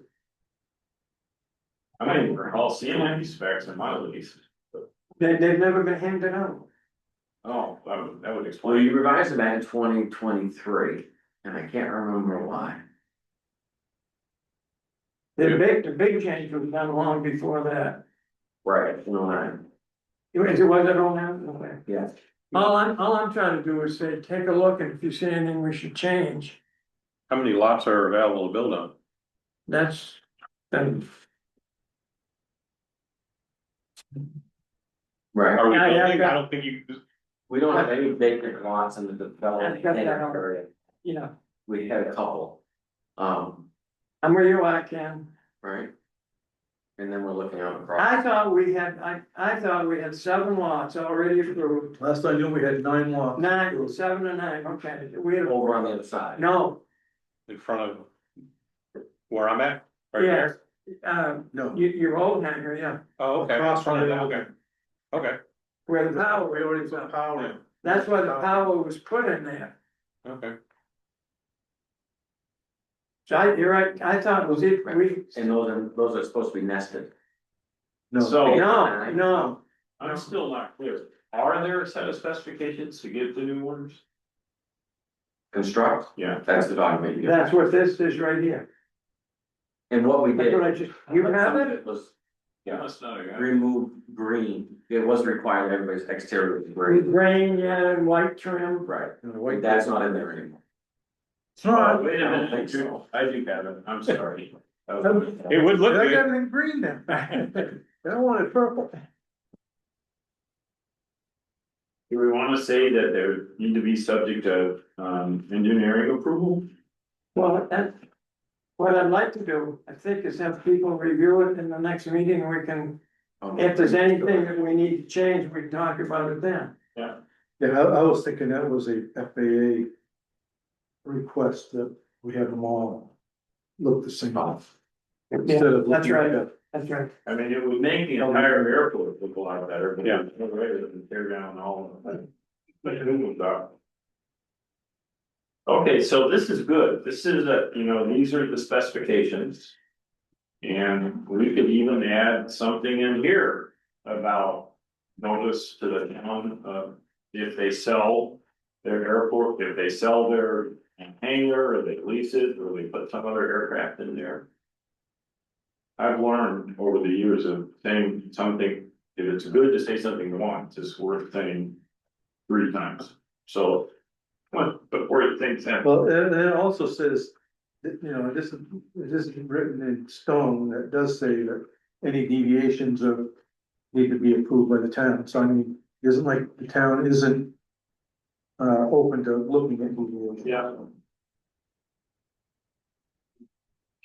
I mean, we're all seeing any specs in my lease. they've never been handed out. Oh, that would Well, explain. you revised it back in 2023, and I can't remember why. The big change was done long before that. Right, no, It wasn't on that, okay. yeah. All I'm trying to do is say, take a look, and if you see anything we should change, How many lots are available to build on? that's, then. Right, Are we Yeah, yeah, building? yeah. I don't think you, we don't have any vacant lots in the development I've got that. area. Yeah, We had a couple, I'm where you are, Ken. right? And then we're looking out across. I thought we had 7 lots already approved. Last I knew, we had 9 lots. 9, 7 and 9, okay, we had, Over on the other side. no, in front of where I'm at, right yes, there? No. your old hangar, yeah, Oh, okay. Across from the- Okay. Okay, where the power, We already put power in. that's why the power was put in there. okay. So you're right, I thought it was it, And those are supposed to be nested. No. So no, I'm still not clear. Are there a set of specifications to give the new ones? Construct, Yeah. that's the document. you- that's what this is right here. And what we That's did. what I just, you have some of it? Was Yeah, that's not a guy. remove green, it was required everybody's exterior was green. Green, yeah, and white trim. Right, No, wait, that's not in there anymore. It's not. Oh, wait a I don't minute, think so. I do have it, I'm sorry. It would look I got good. it in green now. I don't want it purple. Do we wanna say that they would need to be subject to, engineering approval? Well, that, what I'd like to do, I think, is have people review it in the next meeting, we can, if there's anything that we need to change, we can talk about it then. Yeah, I was thinking that was a FAA request that we have them all look the same. Instead of That's looking right, at- that's right. I mean, it would make the entire airport look a lot better, but Yeah. it's no way to tear down all of it. But who would that? Okay, so this is good, this is these are the specifications. And we could even add something in here about notice to the town, if they sell their airport, if they sell their hangar, or they lease it, or they put some other aircraft in there. I've learned over the years of saying something, if it's good to say something once, it's worth saying 3 times, so. Before you think that. Well, and it also says, that, this isn't written in stone, that does say that any deviations of. Need to be approved by the town, so I mean, it isn't like the town isn't. Open to looking at deviations. Yeah.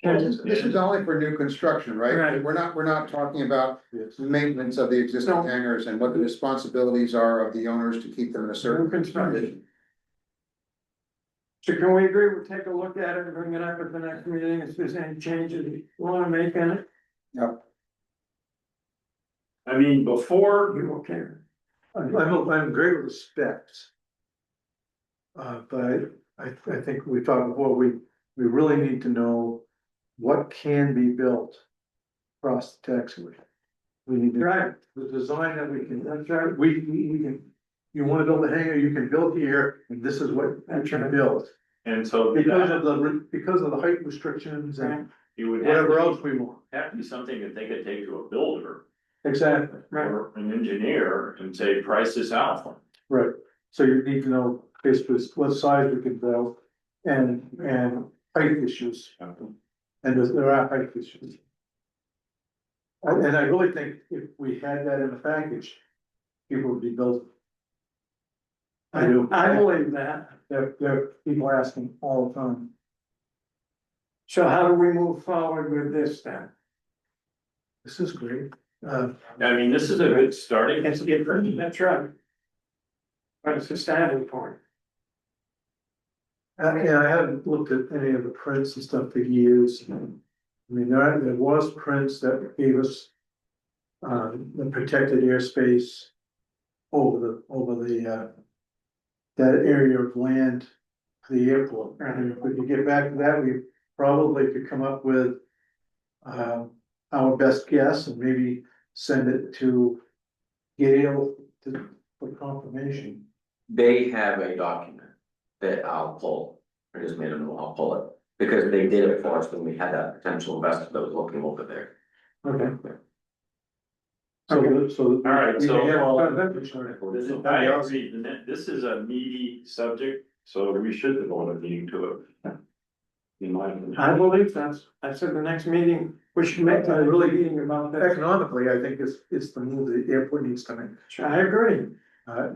This is only for new construction, right? Right. We're not talking about Yes. maintenance of the existing No. hangars and what the responsibilities are of the owners to keep them in a certain New construction. condition. So can we agree, we'll take a look at it and bring it up at the next meeting, if there's any changes you wanna make in it, Yep. I mean, before, you okay? I'm great with the specs. But I think we talked before, we really need to know what can be built across the taxiway. We need to. Right. The design that we can, That's right. we can, you wanna build a hangar, you can build here, and this is what you That's can right. build. and so Because that, of the height restrictions and you would whatever have else we want. to be something that they could take to a builder. Exactly. Right. Or an engineer and say, price this out for me. Right, so you need to know basically what size we can build and height issues, and there are height issues. And I really think if we had that in the package, people would be built. I do. I believe that, There are people asking all the time. so how do we move forward with this then? This is great. I mean, this is a good starting. That's right. But it's a starting point. Yeah, I haven't looked at any of the prints and stuff for years. I mean, there was prints that gave us. The protected airspace. Over the. That area of land. For the airport, and if we could get back to that, we probably could come up with. Our best guess and maybe send it to. Gail for confirmation. They have a document that I'll pull, I just made a note, I'll pull it, because they did it for us when we had that potential investor that was looking over there. Okay. So. All right, so- We have all that. I agree, this is a meaty subject, so we should devote a meeting to it. In my opinion. I believe I said the next meeting, we should make a really meeting about that. Economically, I think it's the move the airport needs to make. I agree,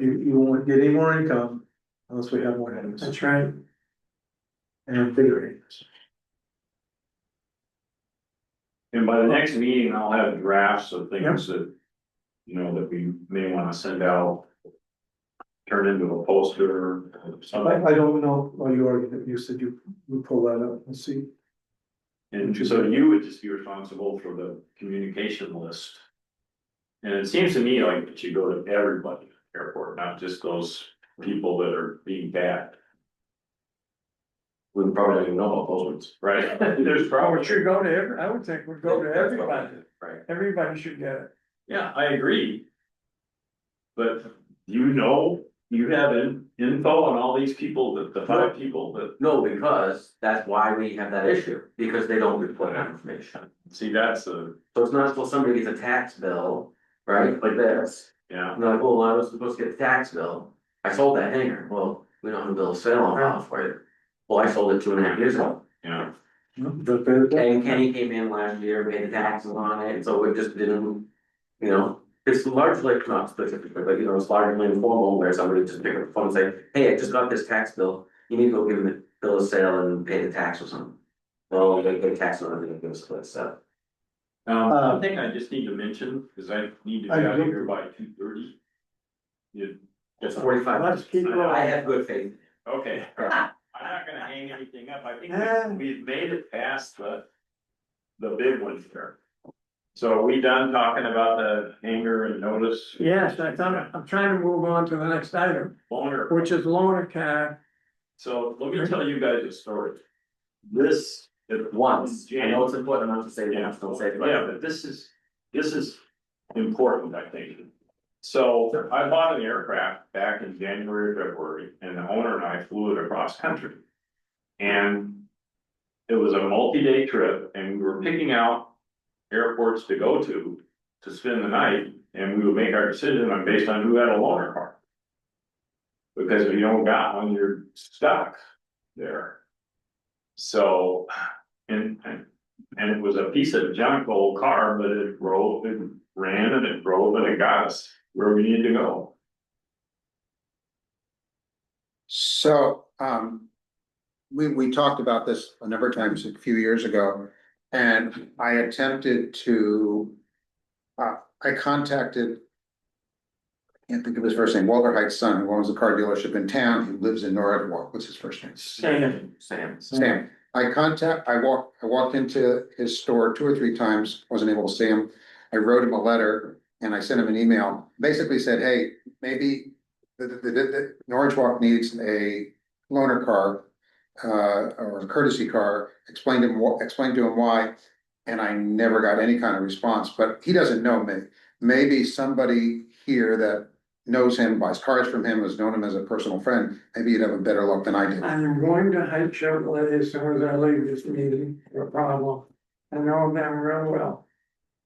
You won't get any more income unless we have more headings that's right. and bigger headings. And by the next meeting, I'll have drafts of things that, you know, that we may wanna send out. Turn into a poster or something, I don't know, well, you said you pull that up and see. and so you would just be responsible for the communication list. And it seems to me like it should go to everybody at the airport, not just those people that are being bad, We probably don't even know about those ones. right? There's Oh, probably. it should go to I would think would go to everybody, Right. everybody should get it. Yeah, I agree. But you have info on all these people, the five people that, No, because that's why we have that issue, because they don't report that information. see, that's a, So it's not until somebody gets a tax bill, right, like this, yeah, and they're like, well, I was supposed to get the tax bill. I sold that hangar, well, we don't have a bill of sale on file for you. Well, I sold it 2.5 years ago. yeah. And Kenny came in last year, paid the taxes on it, so it just didn't, you know. It's largely, not specifically, but you know, it's largely informal where somebody just pick up the phone and say, hey, I just got this tax bill, you need to go give them the bill of sale and pay the tax or something. Well, they pay tax on it, they give us a so. One thing I just need to mention, cause I need to be out of here by 2:30. You, It's 45 Let's minutes. keep I going. have good faith. okay, I'm not gonna hang anything up, I think Yeah. we've made it past the big ones here. So are we done talking about the hangar and notice? Yes, I'm trying to move on to the next item, Loaner. which is loaner car. So let me tell you guys a story. This. Once, I know it's important not to say once, don't say it. Yeah, but this is important, I think. So I bought an aircraft back in January, February, and the owner and I flew it across country. And it was a multi-day trip, and we were picking out airports to go to spend the night, and we would make our decision on based on who had a loaner car. Because if you don't got one, you're stuck there. So, and it was a piece of junk old car, but it drove and ran and it drove and it got us where we needed to go. So, we talked about this a number of times a few years ago, and I attempted to, I contacted. I can't think of his first name, Walter Heights' son, who owns a car dealership in town, he lives in Norwood, what's his first name? Sam. Sam, I walked into his store 2 or 3 times, wasn't able to see him. I wrote him a letter and I sent him an email, basically said, hey, maybe the Norwich Walk needs a loaner car. Or a courtesy car, explained to him why, and I never got any kind of response, but he doesn't know me. Maybe somebody here that knows him, buys cars from him, has known him as a personal friend, maybe you'd have a better luck than I did. I am going to Height Chevrolet as soon as I leave this meeting, no problem. I know them real well.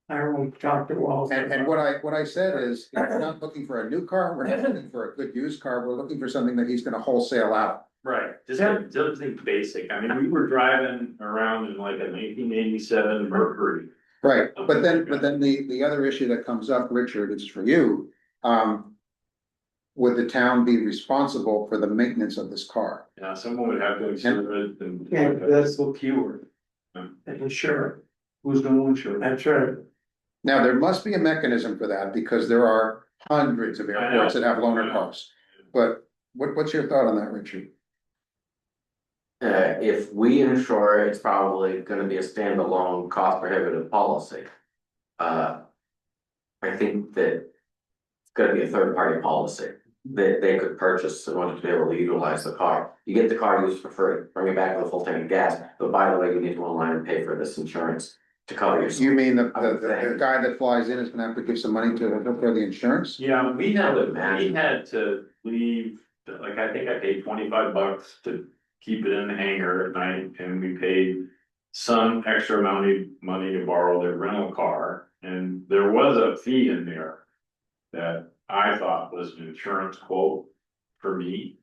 I will talk to Walter. And what I said is, we're not looking for a new car, we're not looking for a good used car, we're looking for something that he's gonna wholesale out. Right. Just something basic. I mean, we were driving around in like a 1987 Mercury. Right, but then the other issue that comes up, Richard, is for you. Would the town be responsible for the maintenance of this car? Yeah, someone would have to insure it and. Yeah, that's the keyword. And insure Who's gonna insure it, that? that's right. Now, there must be a mechanism for that, because there are hundreds of airports that have loaner cars. But what's your thought on that, Richard? If we insure it, it's probably gonna be a standalone cost prohibitive policy. I think that it's gonna be a third party policy that they could purchase in order to be able to utilize the car. You get the car used for free, bring it back with a full tank of gas, but by the way, you need to go online and pay for this insurance to cover your. You mean the I would think. guy that flies in is gonna have to give some money to pay the insurance? Yeah, we That had would to, matter. we had to leave like, I think I paid $25 to keep it in the hangar at night, and we paid some extra money to borrow their rental car, and there was a fee in there that I thought was an insurance quote for me,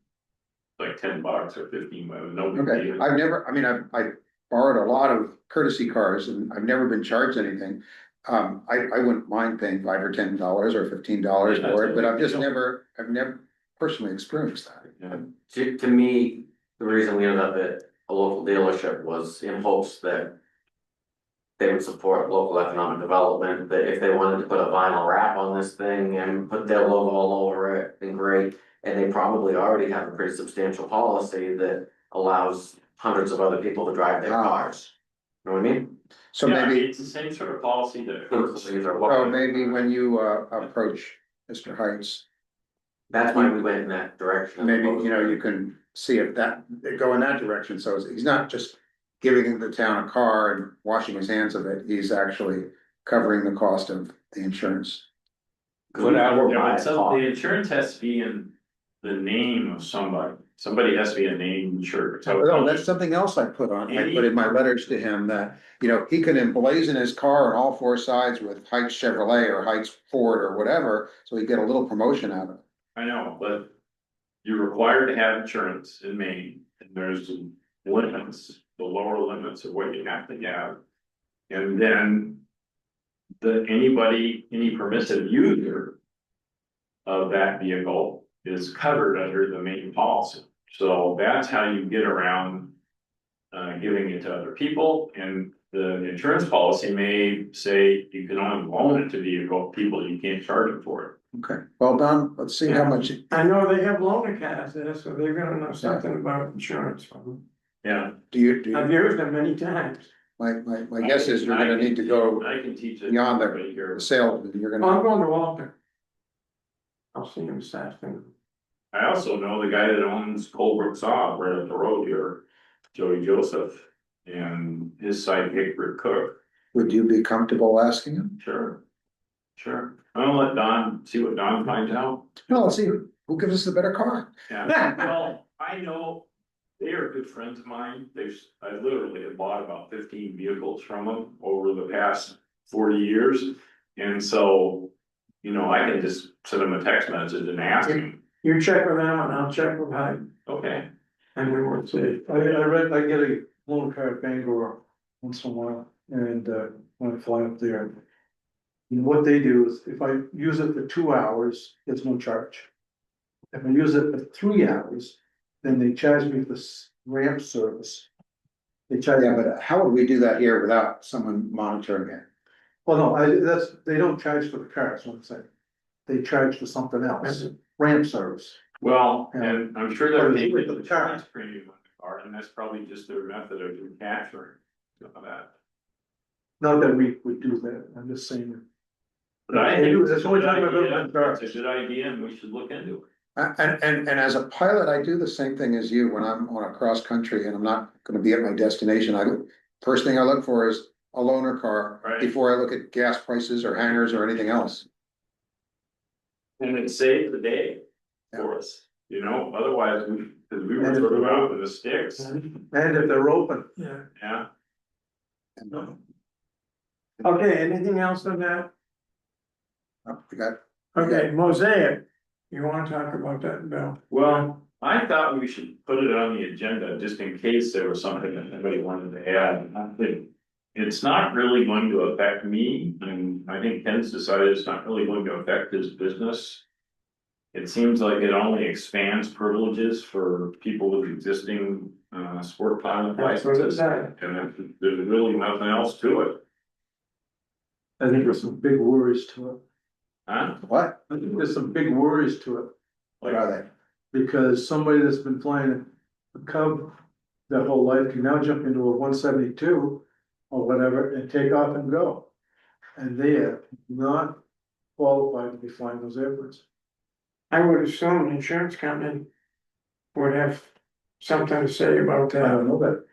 like $10 or 15, but it was no big Okay, deal. I've never, I mean, I borrowed a lot of courtesy cars and I've never been charged anything. I wouldn't mind paying $5 or $10 or $15 Yeah, for it, but I've just that's- I've never personally experienced that. Yeah. To me, the reason we ended up at a local dealership was in hopes that they would support local economic development, that if they wanted to put a vinyl wrap on this thing and put their logo all over it, then great. And they probably already have a pretty substantial policy that allows hundreds of other people to drive their Ah. cars. You know what I mean? So Yeah, maybe, it's the same sort of policy that. Employees are oh, welcome. maybe when you approach Mr. Heights, That's why we went in that direction. maybe, you know, you can see if that, go in that direction, so he's not just giving the town a car and washing his hands of it, he's actually covering the cost of the insurance. Put out or Yeah, buy but a so car. the insurance has to be in the name of somebody has to be a name insured. So Oh, that's something else I put in my letters to him, that, you know, he could emblazon his car on all four sides with Heights Chevrolet or Heights Ford or whatever, so he get a little promotion out of it. I know, but you're required to have insurance in Maine, and there's limits, the lower limits of what you have to have. And then any permissive user of that vehicle is covered under the main policy. So that's how you get around giving it to other people, and the insurance policy may say you can only loan it to people, you can't charge them for it. Okay, well done, let's see how much, I know they have loaner cars there, so they're gonna know something about insurance. Yeah. I've used them many times. my guess is you're gonna need to go I can teach it. beyond the- right here. salesman, you're Oh, gonna, I'm going to Walter. I'll see him this afternoon. I also know the guy that owns Colebrook Saw right up the road here, Joey Joseph, and his sidekick Rick Cook. would you be comfortable asking him? Sure. Sure. I'm gonna let Don, see what Don finds out. No, let's see, who gives us the better car? Yeah, well, I know they are good friends of mine. I literally have bought about 15 vehicles from them over the past 40 years. And so, you know, I can just send them a text message and ask them, You check with them and I'll check with Hyde, okay, and we will see. I get a loan car at Bangor once in a while, and when I fly up there. And what they do is, if I use it for 2 hours, it's no charge. If I use it for 3 hours, then they charge me for this ramp service. They charge. Yeah, but how would we do that here without someone monitoring it? Well, no, they don't charge for the car, that's what I'm saying. They charge for something else, ramp service. well, and I'm sure they're Or paying the the car. insurance premium on the car, and that's probably just their method of capturing some of that. Not that we would do that, I'm just saying. But I They think do, it's a that's the only good time I've ever idea, been charged. it's a good idea, and we should look into it. And as a pilot, I do the same thing as you when I'm on a cross country and I'm not gonna be at my destination. First thing I look for is a loaner car Right. before I look at gas prices or hangars or anything else. And it saved the day for us, you know, otherwise because we were And if sort of they're out in the sticks, And if they're open. Yeah. yeah. Okay, anything else on that? We got, Okay, Mosaic, you wanna talk about that, Bill? Well, I thought we should put it on the agenda just in case there was something that anybody wanted to add. I think it's not really going to affect me, and I think Ken's decided it's not really going to affect his business. It seems like it only expands privileges for people with existing sport pilot That's what it licenses, said. and there's really nothing else to it. I think there's some big worries to it. Huh? what? I think there's some big worries to it, What are they? because somebody that's been flying a Cub their whole life can now jump into a 172 or whatever and take off and go. And they are not qualified to be flying those airplanes. I would assume an insurance company would have something to say about I that. don't know that.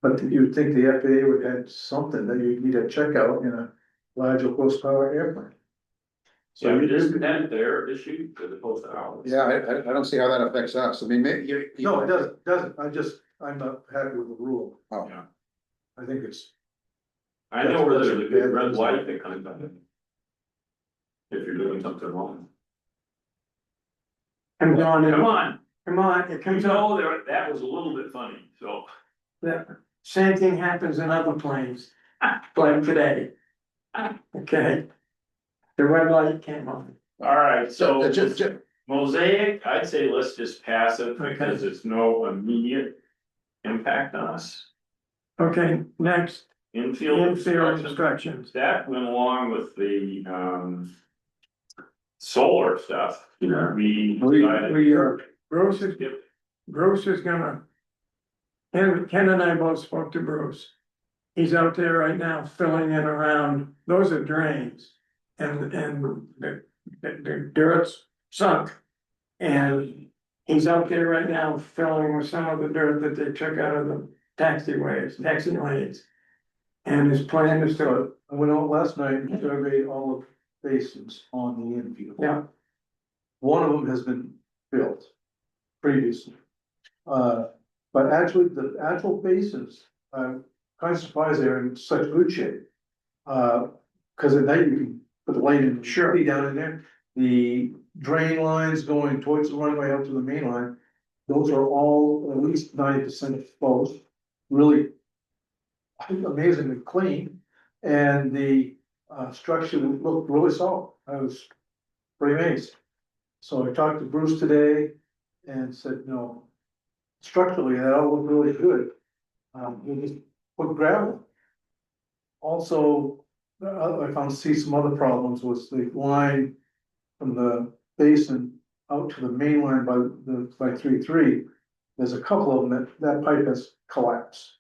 But you'd think the FAA would have something that you need to check out in a larger horsepower airplane. So it is their issue as opposed to ours. Yeah, I don't see how that affects us. I mean, maybe you. No, it doesn't, I'm not happy with the rule, Oh, Yeah. I think it's, I know where there's a good red light that comes on. If you're doing something wrong. Comes on, Come on, come on, it you comes on, know, that was a little bit funny, so. that same thing happens in other planes, like today. Okay? The red light came on. All right, so just, Mosaic, I'd say let's just pass it because it's no immediate impact on us. Okay, next, Infield infield construction, instructions. that went along with the solar stuff. Yeah. We We decided. are, Bruce is, Yep. Bruce is gonna. Ken and I both spoke to Bruce. He's out there right now filling in around, those are drains. And the dirt's sunk. And he's out there right now filling with some of the dirt that they took out of the taxi lanes. And his plan is to, so I went out last night and surveyed all of the basins on the infield. yeah, One of them has been built previously. But actually, the actual basins, I'm kind of surprised they're in such good shape. Cause at night you can put the light in, Sure. down in there. The drain lines going towards the runway up to the main line, those are all at least 90% exposed. Really amazingly clean, and the structure looked really solid. I was pretty amazed. So I talked to Bruce today and said, no, structurally, that all looked really good. We just put gravel. Also, I found see some other problems with the line from the basin out to the main line by 3-3. There's a couple of them that pipe has collapsed.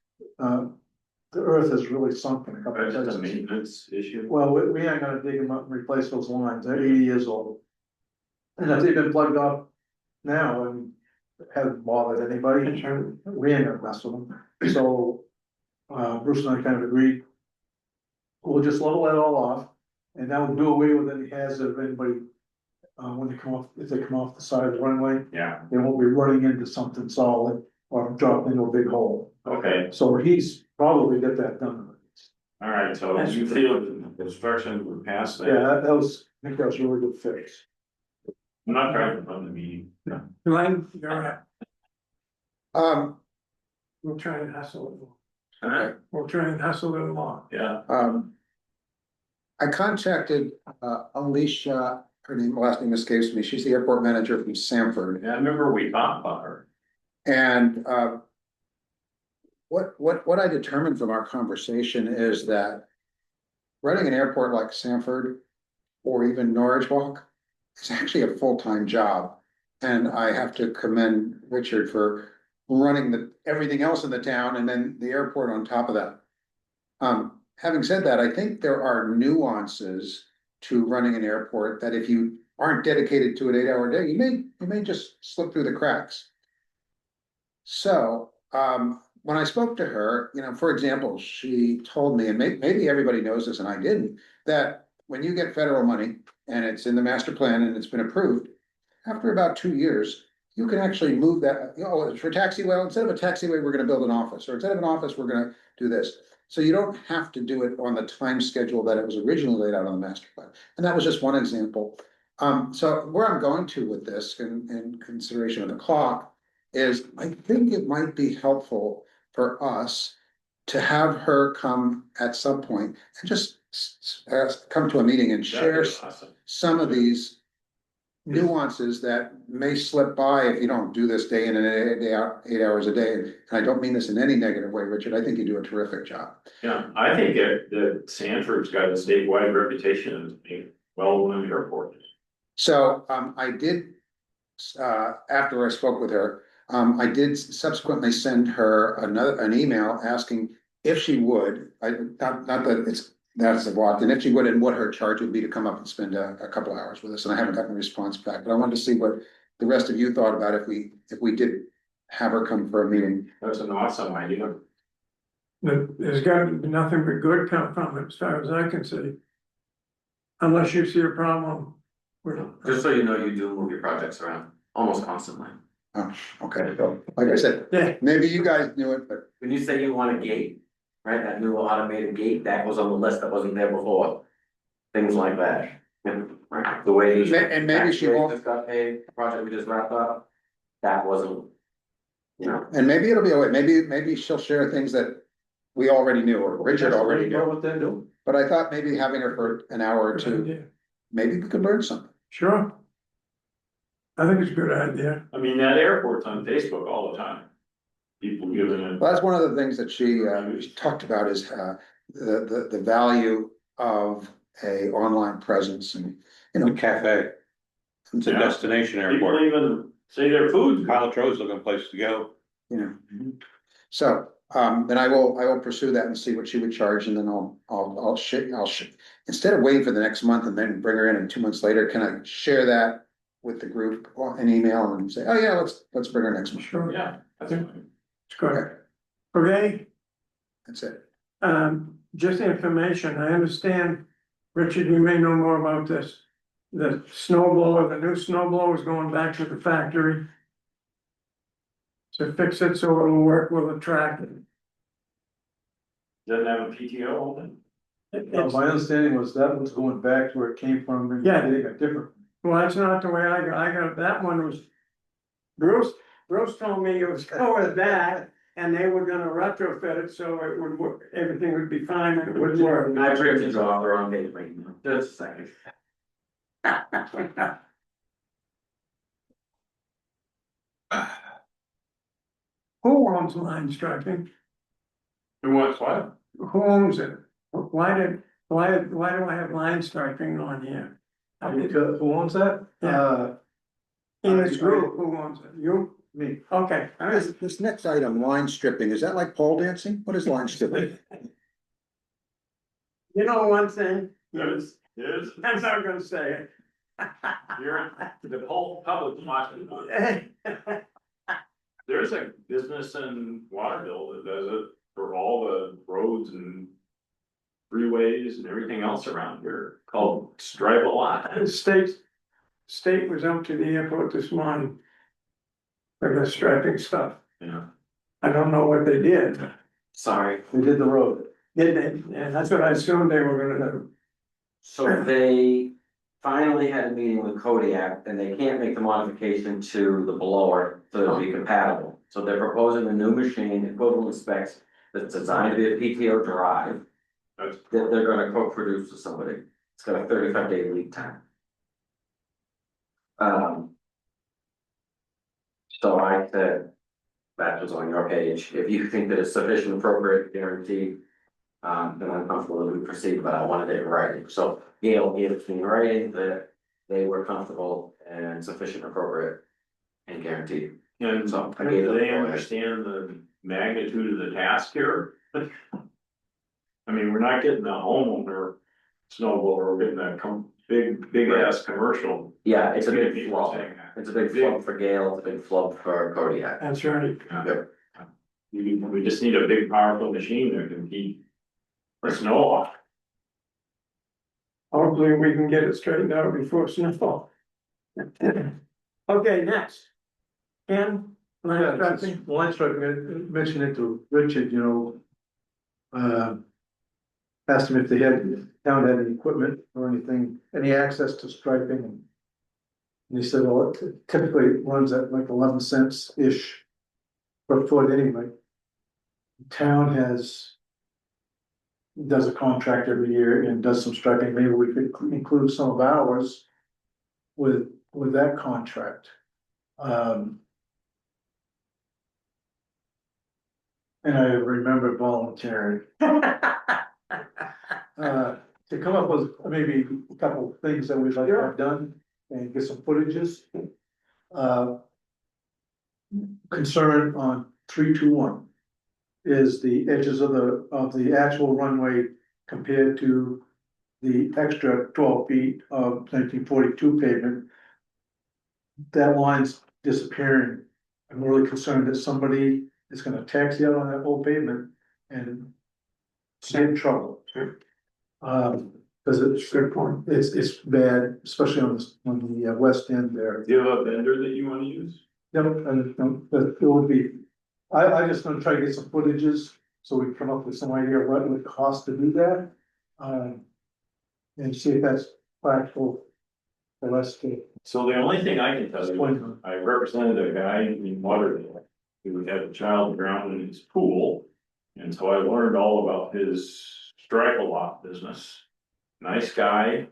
The earth has really sunk in a couple of That's just a places. maintenance issue. Well, we ain't gonna dig them up and replace those lines, they're 80 years old. And if they've been plugged up now and haven't bothered anybody, we ain't gonna mess with them. So, Bruce and I kind of agreed. We'll just level that all off, and that will do away with any hazard of anybody. When they come off, if they come off the side of the runway, Yeah, they won't be running into something solid or dropping into a big hole. okay, So he's probably get that done. all right, so you feel construction would pass that. Yeah, that was, I think that was a really good fix. I'm not trying to run the meeting. Glenn, you're right, um, we'll try and hustle it. Alright, We'll try and hustle it along. yeah, I contacted, Alicia, last name escapes me, she's the airport manager from Sanford. yeah, I remember we talked about her. And, what I determined from our conversation is that running an airport like Sanford or even Norwich Walk is actually a full-time job. And I have to commend Richard for running everything else in the town and then the airport on top of that. Having said that, I think there are nuances to running an airport that if you aren't dedicated to an 8-hour day, you may just slip through the cracks. So, when I spoke to her, for example, she told me, and maybe everybody knows this and I didn't, that when you get federal money and it's in the master plan and it's been approved, after about 2 years, you can actually move that, for taxiway, well, instead of a taxiway, we're gonna build an office, or instead of an office, we're gonna do this. So you don't have to do it on the time schedule that it was originally laid out on the master plan. And that was just one example. So where I'm going to with this in consideration of the clock is I think it might be helpful for us to have her come at some point and just come to a meeting and share That'd be awesome. some of these nuances that may slip by if you don't do this day in and day out, 8 hours a day. And I don't mean this in any negative way, Richard. I think you do a terrific job. Yeah, I think that Sanford's got a statewide reputation as being well-run airport. So I did, after I spoke with her, I did subsequently send her an email asking if she would, not that that's a lot, and if she would, and what her charge would be to come up and spend a couple hours with us, and I haven't gotten a response back, but I wanted to see what the rest of you thought about if we did have her come for a meeting. That's an awesome idea. There's got to be nothing but good come from it, as far as I can see. Unless you see a problem Just so you know, you do move your projects around almost constantly. Okay, so, like I said, Yeah, maybe you guys knew it, but When you say you want a gate, right, that new automated gate, that was on the list that wasn't there before. Things like that. Right, the way these. And maybe she won't- Just got paid, the project we just wrapped up, that wasn't. You know, and maybe it'll be all right, maybe she'll share things that we already knew, or Richard already Know knew. what they're doing. But I thought maybe having her for an hour or good two, idea. maybe we could learn something. Sure. I think it's a good idea. I mean, that airport's on Facebook all the time. People giving it, Well, that's one of the things that she talked about is the value of a online presence and, you The know. cafe, it's a Yeah. destination people airport. even say their food's good. Pilot Road's looking a place to go. You know, so, then I will pursue that and see what she would charge, and then instead of waiting for the next month and then bring her in and 2 months later, can I share that with the group or an email and say, oh yeah, let's bring her next month. Sure, Yeah, that's fine. it's good. Okay, Okay, that's it. just information, I understand, Richard, you may know more about this. The snow blower, the new snow blower is going back to the factory. To fix it so it'll work with the tractor. Doesn't have a PTO open? It's, My understanding was that was going back to where it came from and Yeah. getting a different. well, that's not the way I got, that one was. Bruce told me it was going back and they were gonna retrofit it so it would work, everything would be fine and it would work. I printed to draw the wrong page right now, just a second. Who owns line striping? Who wants what? Who owns it? Why do I have line striping on here? Who owns that? Yeah. In this group, who owns it? You? Me. Okay, all right. This next item, line stripping, is that like pole dancing? What is line stripping? You know one thing, Yes. I'm not gonna say You're, the whole public's watching. it. There's a business in Waterville that does it for all the roads and freeways and everything else around here called Stripe a Lot. The state was out to the airport this morning. For the striping stuff. Yeah. I don't know what they did. Sorry, They did the road. Did they? And that's what I assumed they were gonna do. so they finally had a meeting with Kodiak and they can't make the modification to the blower to be compatible. So they're proposing a new machine, equivalent specs, that's designed to be a PTO drive, That's, that they're gonna co-produce with somebody. It's got a 35-day lead time. So I said, that was on your page, if you think that it's sufficient, appropriate, guaranteed. Then I'm comfortable that we proceed, but I wanted it in writing, so Gail gave it to me in writing that they were comfortable and sufficient, appropriate. And guaranteed, and so I do gave they it. understand the magnitude of the task here? I mean, we're not getting a homeowner snow blower, we're getting a big ass commercial. Yeah, it's a big People flub, saying that. it's a big flub for Gail, it's a big flub for Kodiak. That's right. Yep. We just need a big powerful machine that can keep the snow off. Hopefully we can get it straightened out before snowfall. Okay, next. Ken, line Yeah, striping. line striping, I mentioned it to Richard, you know. Asked him if they had, town had any equipment or anything, any access to striping. And he said, well, it typically runs at like 11 cents-ish per foot anyway. Town does a contract every year and does some striping, maybe we could include some of ours with that contract. And I remember volunteering. To come up with maybe a couple of things that we'd like to have done and get some footages. Concern on 321 is the edges of the actual runway compared to the extra 12 feet of 1942 pavement. That line's disappearing. I'm really concerned that somebody is gonna taxi out on that whole pavement and get in trouble. Cause it's, Good point. it's bad, especially on the west end there. Do you have a vendor that you wanna use? Yep, and it would be, I just gonna try to get some footages, so we can come up with some idea of what it would cost to do that. And see if that's practical for us to So the only thing I can tell you, explain. I represented a guy in Lauderdale who had a child drown in his pool. And so I learned all about his strike a lot business. Nice guy,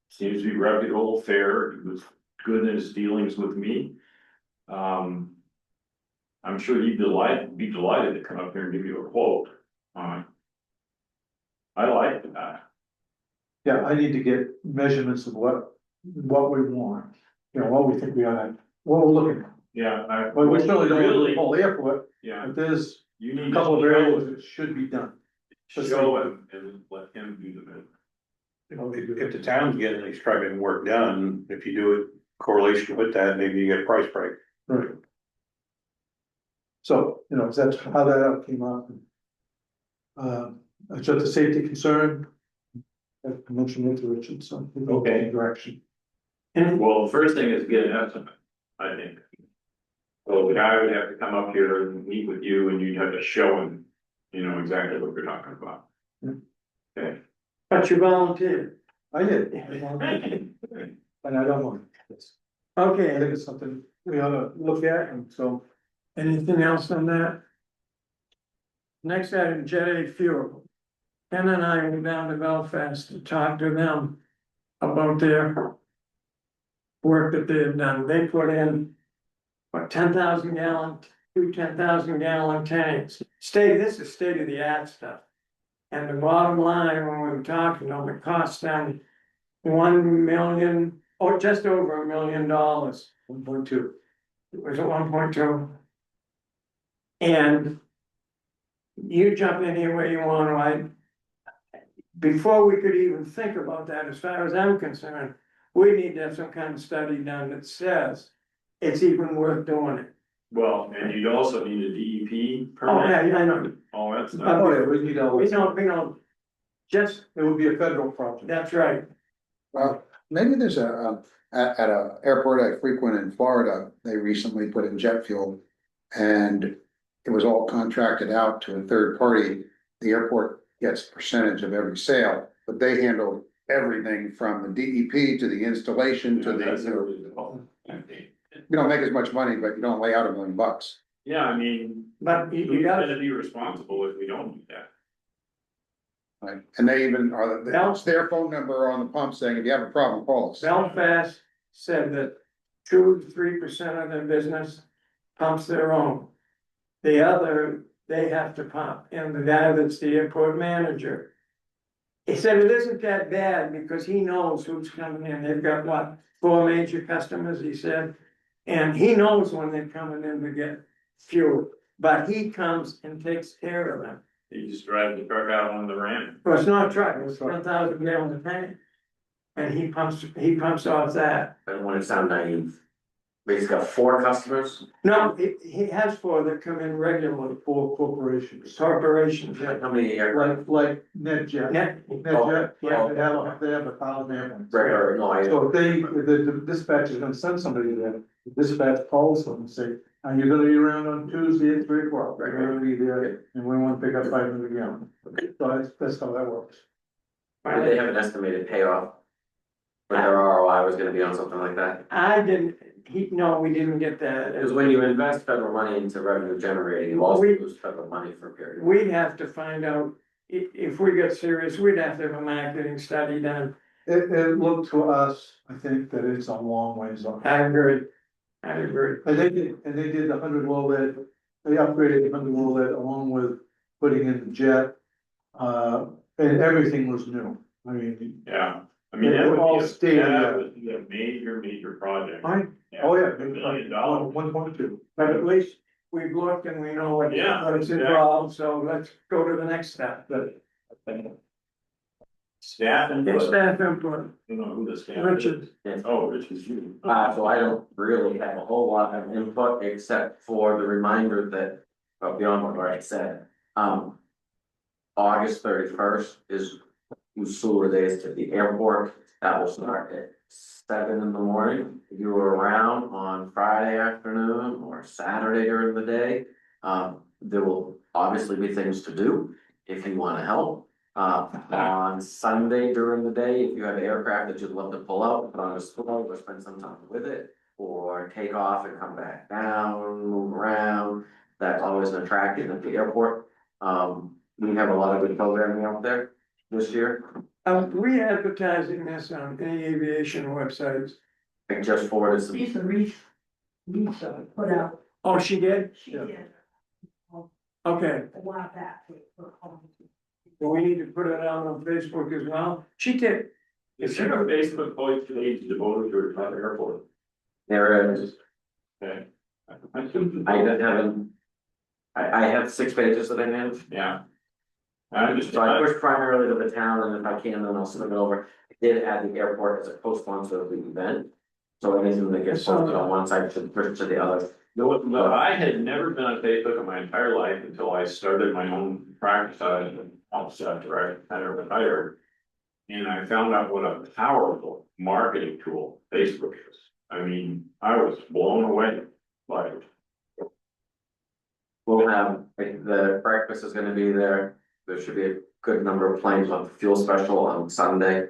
seems to be reputable, fair, he was good in his dealings with me. I'm sure he'd be delighted to come up here and give you a quote. I like the guy. Yeah, I need to get measurements of what we want, you know, what we think we ought, what we're looking at. Yeah. But we certainly don't want to do Really, the whole airport, yeah, but there's you a need couple of to areas that should be done. show him and let him do the move. You know, if the town's getting any striping work done, if you do it correlation with that, maybe you get a price break. Right. So, you know, that's how that came up. It's just a safety concern. I mentioned it to Richard, so. we go Okay. that Direction. And Well, the first thing is get an estimate, I think. So the guy would have to come up here and meet with you and you'd have to show him, you know, exactly what you're talking about. Yeah. Okay. but you volunteered. I did, and I don't want this. I Okay, think it's something we ought to look at, and so. anything else on that? Next item, Jet A Fuel. Ken and I went down to Belfast to talk to them about their work that they have done. They put in, what, 10,000 gallon, 10,000 gallon tanks. This is state of the art stuff. And the bottom line, when we were talking to them, it cost them 1 million, or just over $1 million. 1.2. Was it 1.2? And you jump in here where you want, right? Before we could even think about that, as far as I'm concerned, we need to have some kind of study done that says it's even worth doing it. Well, and you'd also need a DEP Oh, yeah, permit. I know. Oh, that's Oh, not, Oh, yeah, we need all We this. don't, just, It would be a federal project. that's right. Well, maybe there's at a airport I frequent in Florida, they recently put in jet fuel. And it was all contracted out to a third party. The airport gets a percentage of every sale, but they handle everything from the DEP to the installation to that's the, you don't make as much money, but you don't lay out $1 million. yeah, I mean, But you who's got, gonna be responsible if we don't do that? Right, and they even are, Now- it's their phone number on the pump saying, if you have a problem, call us. Belfast said that 2 to 3% of their business pumps their own. The other, they have to pump, and the guy that's the airport manager. He said it isn't that bad because he knows who's coming in. They've got what, 4 major customers, he said. And he knows when they're coming in to get fuel, but he comes and takes care of them. You just drive the truck out on the ramp. Well, it's not a truck, it's 10,000 gallon tank. And he pumps off that. I don't wanna sound naive. But he's got 4 customers, No, he has 4 that come in regularly, 4 corporations, corporations, yeah. how many are like NetJet. Net- NetJet, Yeah. they have 1,000 airplanes. regular, no, I. So if they, the dispatch is gonna send somebody there, the dispatch calls them and say, are you gonna be around on Tuesday at 3 o'clock? We're gonna be there, and we want to pick up 500 gallons. So that's how that works. Did they have an estimated payoff? What their ROI was gonna be on something like that? I didn't, no, we didn't get Because that. when you invest federal money into revenue generating, you also We- lose federal money for a period. We'd have to find out, if we got serious, we'd have to have a marketing study done. It looked to us, I think, that it's a long ways off. I agree. I agree. And they did the 100 low lead, they upgraded the 100 low lead along with putting in the jet. And everything was new, I mean, Yeah, I mean, They that were all would be state of the that art. would be a major project. I, oh yeah. $1 million. 1.2. but at least we've looked and we know what Yeah, what's exactly. involved, so let's go to the next step. Staff and, Get I staff input, don't know who the staff is. Richard. Oh, Richard's you. So I don't really have a whole lot of input except for the reminder that, beyond what I said, August 31st is Usula days to the airport. That will start at 7 in the morning. If you were around on Friday afternoon or Saturday during the day, there will obviously be things to do if you wanna help. On Sunday during the day, if you have aircraft that you'd love to pull out, put on display, or spend some time with it. Or take off and come back down, move around, that's always an attraction at the airport. We have a lot of good programming out there this year. We advertising this on any aviation websites. I just forwarded some, Lisa Reese, put out, Oh, she did? she did Okay, a while back. well, we need to put it out on Facebook as well. She did. Is there a Facebook page devoted to another airport? there it is, Okay. I haven't. I have 6 pages that I manage, Yeah. I just, so I push primarily to the town, and if I can, then I'll send it over. I did add the airport as a co-sponsor of the event. So anything that gets posted on one side should push to the other. no, I had never been on Facebook in my entire life until I started my own practice. I was an office director, I retired. And I found out what a powerful marketing tool Facebook is. I mean, I was blown away by it. We'll have, like, the breakfast is gonna be there, there should be a good number of planes on the fuel special on Sunday.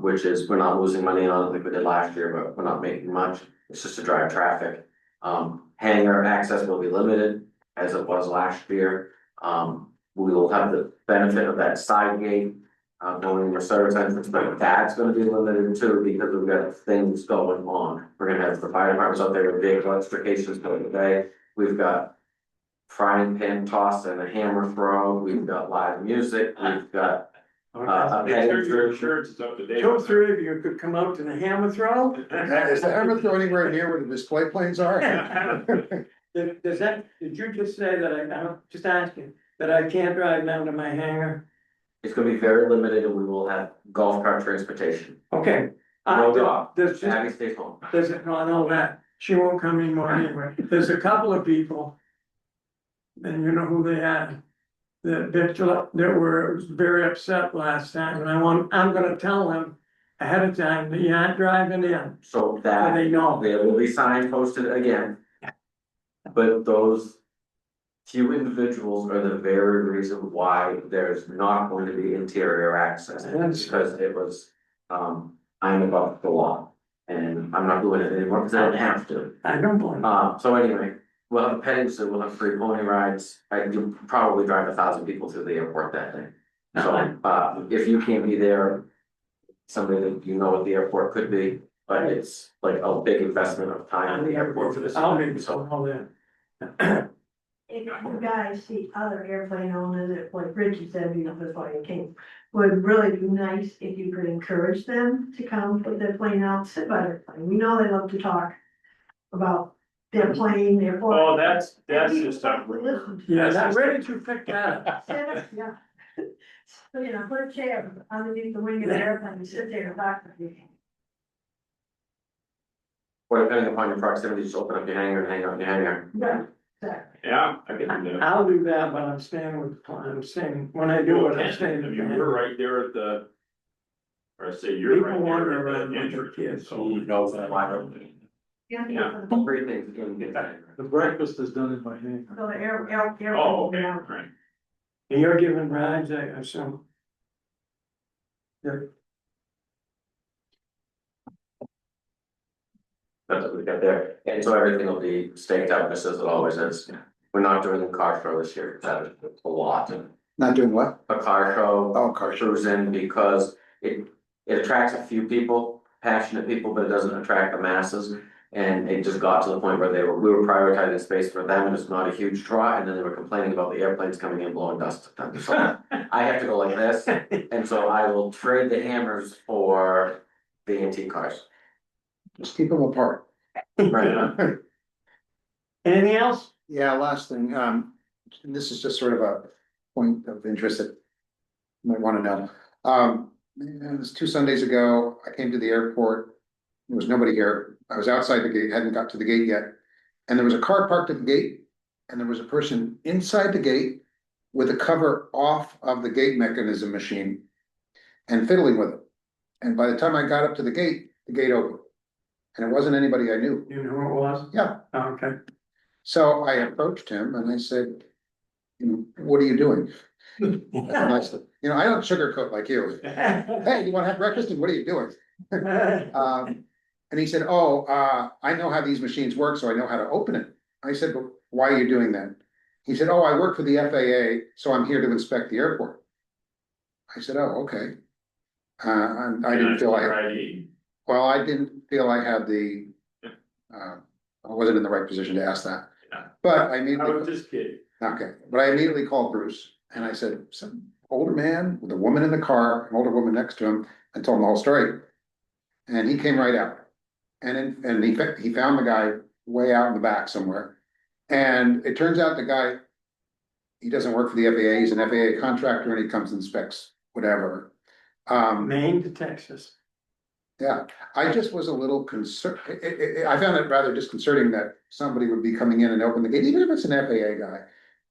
Which is, we're not losing money on it like we did last year, but we're not making much, it's just to drive traffic. Hangar access will be limited, as it was last year. We will have the benefit of that side gate. Going in service entrance, but that's gonna be limited too, because we've got things going on. We're gonna have the fire departments out there with vehicle extrications going today. We've got frying pan toss and a hammer throw, we've got live music, we've got. Make sure your insurance is up to date. Two or three of you could come out to the hammer throw. Is the hammer throw anywhere near where the display planes are? Does that, did you just say that I'm just asking, that I can't drive down to my hangar? It's gonna be very limited, and we will have golf cart transportation. Okay. No dog. There's just, Abby stays home. there's, no, I know that, she won't come anymore anyway, there's a couple of people. And you know who they are, that were very upset last time, and I'm gonna tell them ahead of time that you aren't driving in, So so that, they know. there will be signs posted again. But those few individuals are the very reason why there's not going to be interior access. That's- Because it was, I'm above the law, and I'm not doing it anymore because I didn't have to. I don't blame. So anyway, we'll have a petting zoo, we'll have free pony rides, you'll probably drive 1,000 people through the airport that day. So, if you can't be there, somebody that you know at the airport could be, but it's like a big investment of time in the airport for this. I'll make so all that. If you guys see other airplane owners, like Richie said, you know, that's why he came, would really be nice if you could encourage them to come put their plane out, sit by their plane. We know they love to talk about their plane, their. Oh, that's just Listen. Yeah, that, where did you pick that up? Yeah. So, you know, put a chair underneath the wing of the airplane and sit there and talk with you. Or depending upon your proximity, just open up your hangar and hang out in your hangar. Yeah, exactly. Yeah, I can do that. I'll do that, but I'm staying with, I'm staying, when I do it, I'm staying. I with mean, the we're hangar. right there at the. Or I say you're People right wander there around at the with their entrance. kids. So knows that wide open. Yeah. Three things in the hangar. The breakfast is done in my hangar. So the air. Oh, okay, right. And you're giving rides, I assume. That's what we got there, and so everything will be staked out just as it always is. We're not doing a car show this year, that is a lot. Not doing what? A car show, Oh, car show. cruising, because it attracts a few people, passionate people, but it doesn't attract the masses. And it just got to the point where we were prioritizing space for them, and it's not a huge draw, and then they were complaining about the airplanes coming in blowing dust at them. So I have to go like this, and so I will trade the hammers for the antique cars. Just keep them apart. Right. Anything else? Yeah, last thing, and this is just sort of a point of interest that you might wanna know. It was 2 Sundays ago, I came to the airport, there was nobody here, I was outside the gate, hadn't got to the gate yet. And there was a car parked at the gate, and there was a person inside the gate with the cover off of the gate mechanism machine. and fiddling with it. And by the time I got up to the gate opened. And it wasn't anybody I knew. You know who it was? Yeah, Okay. so I approached him and I said, you know, what are you doing? And I said, you know, I don't sugarcoat like you. Hey, you wanna have breakfast and what are you doing? And he said, oh, I know how these machines work, so I know how to open it. I said, but why are you doing that? He said, oh, I work for the FAA, so I'm here to inspect the airport. I said, oh, okay. I didn't feel well, I didn't feel I had the, I wasn't in the right position to ask that. Yeah. But I was just kidding. okay, but I immediately called Bruce and I said, some older man with a woman in the car, an older woman next to him, and told him the whole story. And he came right out. And he found the guy way out in the back somewhere. And it turns out the guy, he doesn't work for the FAA, he's an FAA contractor and he comes and inspects whatever. Maine to Texas. Yeah, I just was a little concerned, I found it rather disconcerting that somebody would be coming in and open the gate, even if it's an FAA guy.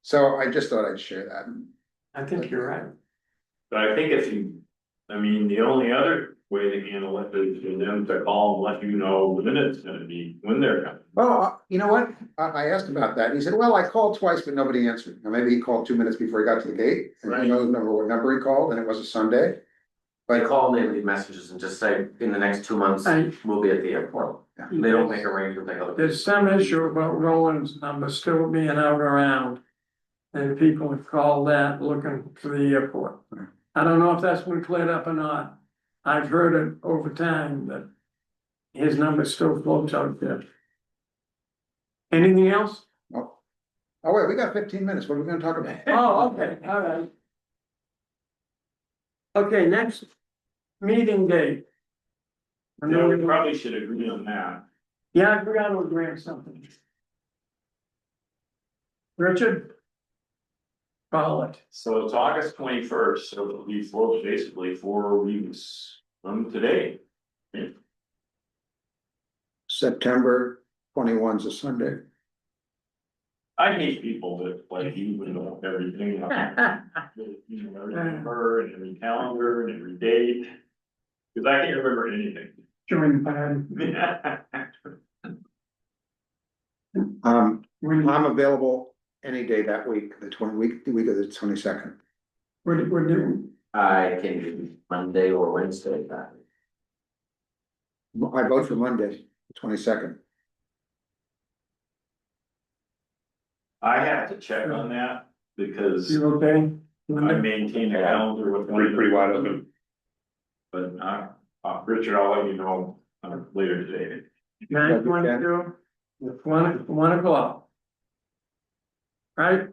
So I just thought I'd share that. I think you're right. But I think if you, I mean, the only other way to handle it is for them to call and let you know when it's gonna be, when they're coming. Well, you know what? I asked about that. And he said, well, I called twice, but nobody answered. Now, maybe he called 2 minutes before he got to the gate. And Right. who knows what number he called, and it was a Sunday. They call and they leave messages and just say, in the next 2 months, I- we'll be at the airport. They don't make arrangements like other. There's some issue about Roland's number still being out around. And people have called that looking for the airport. I don't know if that's been cleared up or not. I've heard it over time that his number still floats out there. Anything else? Oh, wait, we got 15 minutes. What are we gonna talk about? Oh, okay, all right. Okay, next meeting date. I know Yeah, we- we probably should agree on that. Yeah, I forgot to agree on something. Richard? Call it. So it's August 21st, so it'll be basically 4 weeks from today. September 21 is a Sunday. I hate people that like you would know everything. You know, every number and every calendar and every date. Cause I can't remember anything. Join the party. I'm available any day that week, the week of the 22nd. We're doing, I can do Monday or Wednesday that. I vote for Monday, the 22nd. I have to check on that because you okay? I maintain a calendar with. Pretty wide open. But Richard, I'll let you know later today. 9:22, 1 o'clock. Right?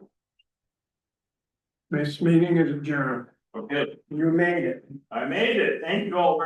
This meeting is adjourned. Okay, You made it. I made it. Thank you all very